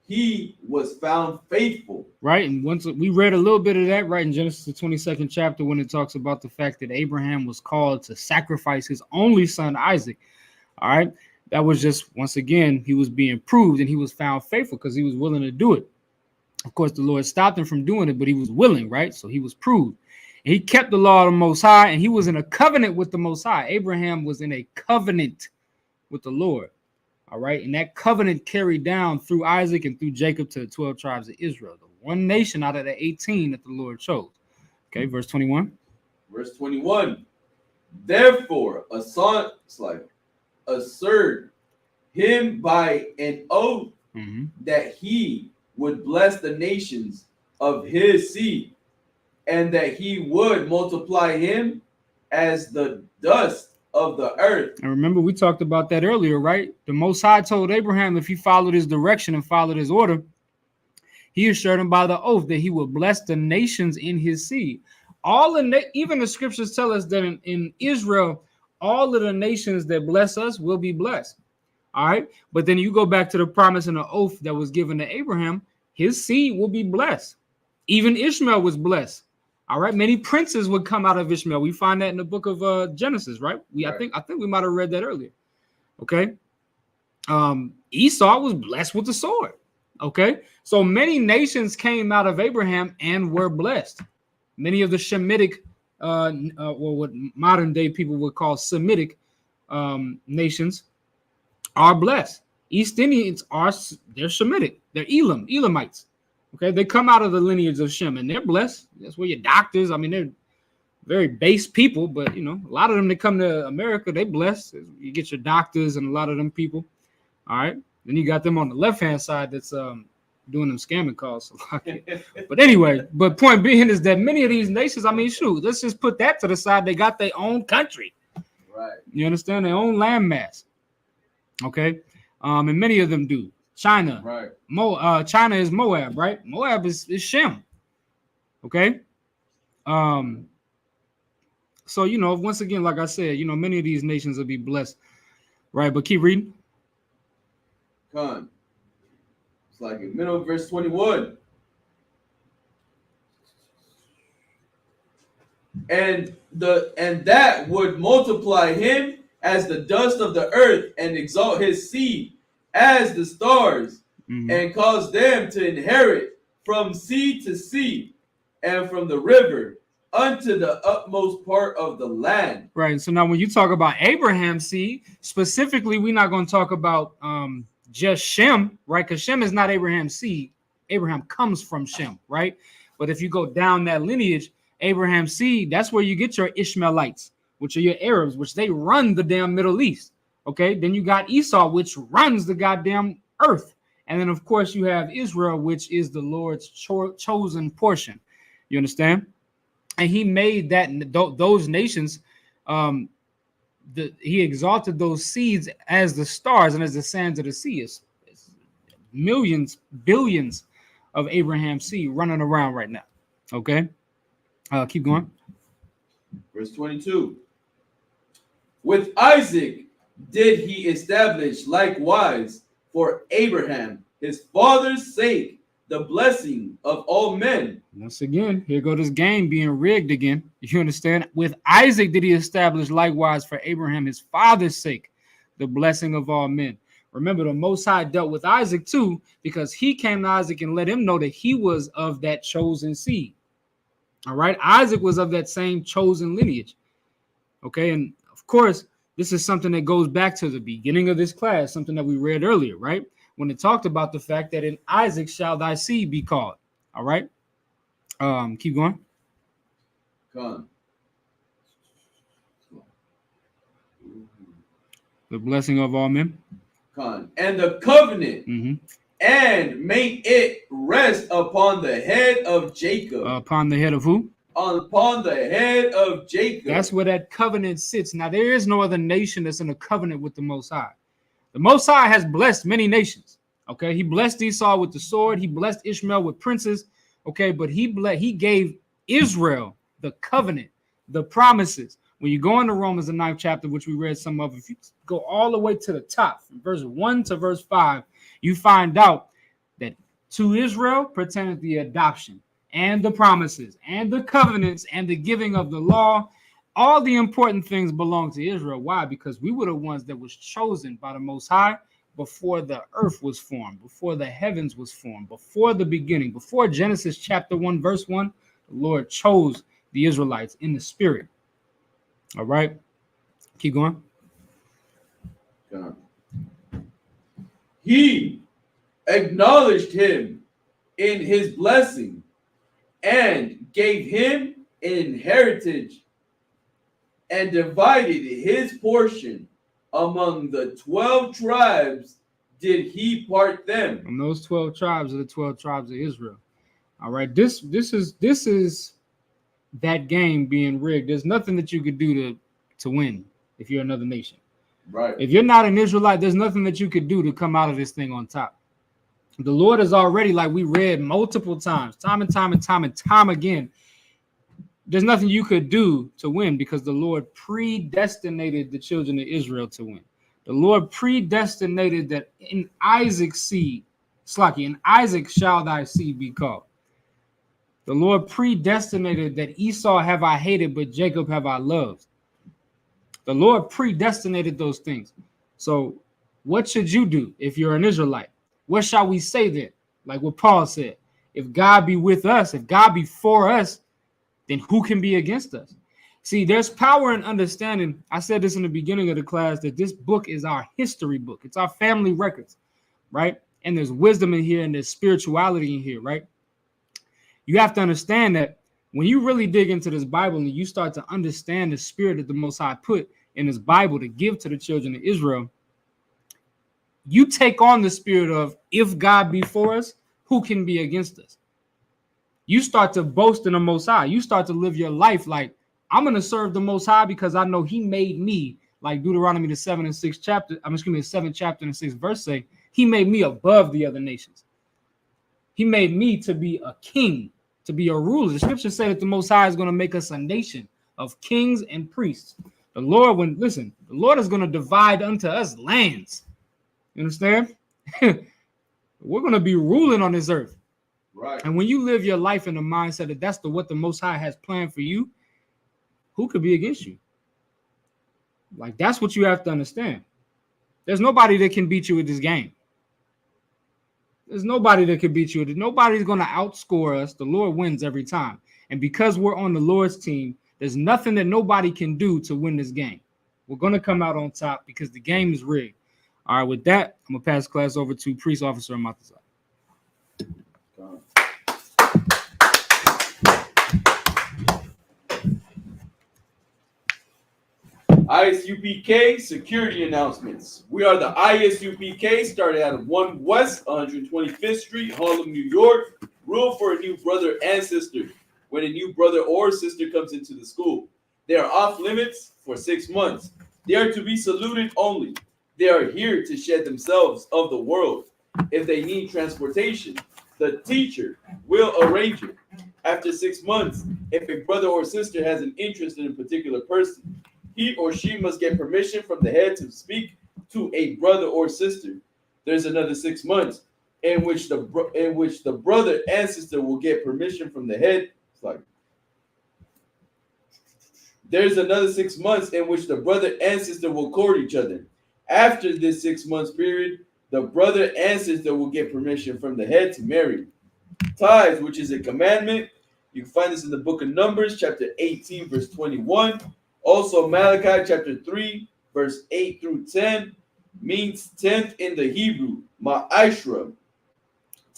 he was found faithful. Right. And once we read a little bit of that right in Genesis, the 22nd chapter, when it talks about the fact that Abraham was called to sacrifice his only son, Isaac. All right. That was just, once again, he was being proved and he was found faithful because he was willing to do it. Of course, the Lord stopped him from doing it, but he was willing, right? So he was proved. And he kept the law of the Most High, and he was in a covenant with the Most High. Abraham was in a covenant with the Lord. All right. And that covenant carried down through Isaac and through Jacob to the 12 tribes of Israel, the one nation out of the 18 that the Lord chose. Okay. Verse 21. Verse 21. Therefore, a son, assert him by an oath that he would bless the nations of his seed, and that he would multiply him as the dust of the earth. And remember, we talked about that earlier, right? The Most High told Abraham if he followed his direction and followed his order, he assured him by the oath that he would bless the nations in his seed. Even the scriptures tell us that in Israel, all of the nations that bless us will be blessed. All right. But then you go back to the promise and the oath that was given to Abraham, his seed will be blessed. Even Ishmael was blessed. All right. Many princes would come out of Ishmael. We find that in the book of Genesis, right? I think we might have read that earlier. Okay. Esau was blessed with the sword. Okay. So many nations came out of Abraham and were blessed. Many of the Shemitic, or what modern day people would call Semitic nations, are blessed. East Indians they're Shemitic. They're Elamites. Okay, they come out of the lineage of Shem, and they're blessed. That's where your doctors. I mean, they're very base people, but a lot of them that come to America, they blessed. You get your doctors and a lot of them people. All right, then you got them on the left hand side that's doing them scamming calls. But anyway, point being is that many of these nations, I mean, shoot, let's just put that to the side. They got their own country. Right. You understand? Their own landmass. Okay. And many of them do. China. Right. China is Moab, right? Moab is Shem. Okay. So, once again, like I said, many of these nations will be blessed. Right. But keep reading. Con. It's like in middle of verse 21. And that would multiply him as the dust of the earth and exalt his seed as the stars, and cause them to inherit from sea to sea and from the river unto the utmost part of the land. Right. So now when you talk about Abraham's seed, specifically, we're not going to talk about just Shem, right? Because Shem is not Abraham's seed. Abraham comes from Shem, right? But if you go down that lineage, Abraham's seed, that's where you get your Ishmaelites, which are your Arabs, which they run the damn Middle East. Okay. Then you got Esau, which runs the goddamn earth. And then, of course, you have Israel, which is the Lord's chosen portion. You understand? And he made those nations, he exalted those seeds as the stars and as the sands of the sea. It's millions, billions of Abraham's seed running around right now. Okay. Keep going. Verse 22. With Isaac did he establish likewise for Abraham, his father's sake, the blessing of all men. Once again, here go this game being rigged again. You understand? With Isaac did he establish likewise for Abraham, his father's sake, the blessing of all men. Remember, the Most High dealt with Isaac too, because he came to Isaac and let him know that he was of that chosen seed. All right. Isaac was of that same chosen lineage. Okay. And of course, this is something that goes back to the beginning of this class, something that we read earlier, right? When it talked about the fact that in Isaac shall thy seed be called. All right. Keep going. Con. The blessing of all men. Con. And the covenant. And make it rest upon the head of Jacob. Upon the head of who? Upon the head of Jacob. That's where that covenant sits. Now, there is no other nation that's in a covenant with the Most High. The Most High has blessed many nations. Okay, he blessed Esau with the sword. He blessed Ishmael with princes. Okay, but he gave Israel the covenant, the promises. When you go into Romans, the 9th chapter, which we read some of, if you go all the way to the top, from verse 1 to verse 5, you find out that to Israel pertained the adoption and the promises and the covenants and the giving of the law. All the important things belong to Israel. Why? Because we were the ones that was chosen by the Most High before the earth was formed, before the heavens was formed, before the beginning, before Genesis chapter 1, verse 1, the Lord chose the Israelites in the spirit. All right. Keep going. He acknowledged him in his blessing and gave him an heritage and divided his portion among the 12 tribes did he part them. And those 12 tribes are the 12 tribes of Israel. All right. This is that game being rigged. There's nothing that you could do to win. if you're another nation. Right. If you're not an Israelite, there's nothing that you could do to come out of this thing on top. The Lord is already, like we read multiple times, time and time again. There's nothing you could do to win because the Lord predestinated the children of Israel to win. The Lord predestinated that in Isaac's seed, in Isaac shall thy seed be called. The Lord predestinated that Esau have I hated, but Jacob have I loved. The Lord predestinated those things. So what should you do if you're an Israelite? What shall we say then? Like what Paul said, if God be with us, if God be for us, then who can be against us? See, there's power in understanding. I said this in the beginning of the class, that this book is our history book. It's our family records, right? And there's wisdom in here and there's spirituality in here, right? You have to understand that when you really dig into this Bible and you start to understand the spirit that the Most High put in this Bible to give to the children of Israel, you take on the spirit of, if God be for us, who can be against us? You start to boast in the Most High. You start to live your life like, I'm going to serve the Most High because I know he made me, like Deuteronomy the 7th chapter and the 6th verse say, he made me above the other nations. He made me to be a king, to be a ruler. The scripture said that the Most High is going to make us a nation of kings and priests. The Lord, the Lord is going to divide unto us lands. You understand? We're going to be ruling on this earth. Right. And when you live your life in the mindset that that's what the Most High has planned for you, who could be against you? Like, that's what you have to understand. There's nobody that can beat you with this game. There's nobody that can beat you. Nobody's going to outscore us. The Lord wins every time. And because we're on the Lord's team, there's nothing that nobody can do to win this game. We're going to come out on top because the game is rigged. All right, with that, I'm going to pass class over to Priest Officer Matazai. ISUPK security announcements. We are the ISUPK, started out of 1 West 125th Street, Harlem, New York. Rule for a new brother and sister. When a new brother or sister comes into the school, they are off limits for 6 months. They are to be saluted only. They are here to shed themselves of the world. If they need transportation, the teacher will arrange it. After 6 months, if a brother or sister has an interest in a particular person, he or she must get permission from the head to speak to a brother or sister. There's another 6 months in which the brother and sister will get permission from the head. It's like, there's another 6 months in which the brother and sister will court each other. After this 6 months period, the brother and sister will get permission from the head to marry. Tithes, which is a commandment. You can find this in the book of Numbers, chapter 18, verse 21. Also, Malachi chapter 3, verse 8 through 10, means 10th in the Hebrew, ma'ashra,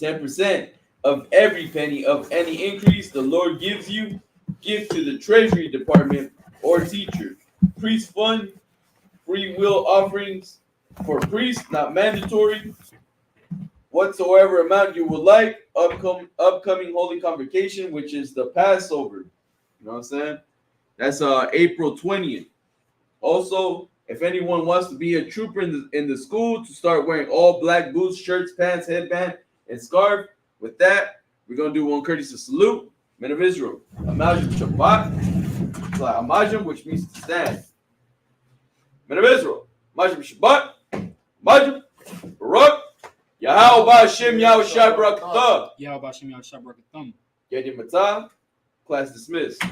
10% of every penny of any increase the Lord gives you, give to the treasury department or teacher. Priest fund, free will offerings for priests, not mandatory. Whatsoever amount you would like, upcoming holy convocation, which is the Passover. You know what I'm saying? That's April 20th. Also, if anyone wants to be a trooper in the school, to start wearing all black boots, shirts, pants, headband, and scarf. With that, we're going to do one courtesy salute. Men of Israel. Amajim Shabbat. It's like Amajim, which means to stand. Men of Israel. Amajim Shabbat. Amajim Barak. Yahweh Hashem Yahweh Shabrak Thumb. Yahweh Hashem Yahweh Shabrak Thumb. Yadi Matah. Class dismissed.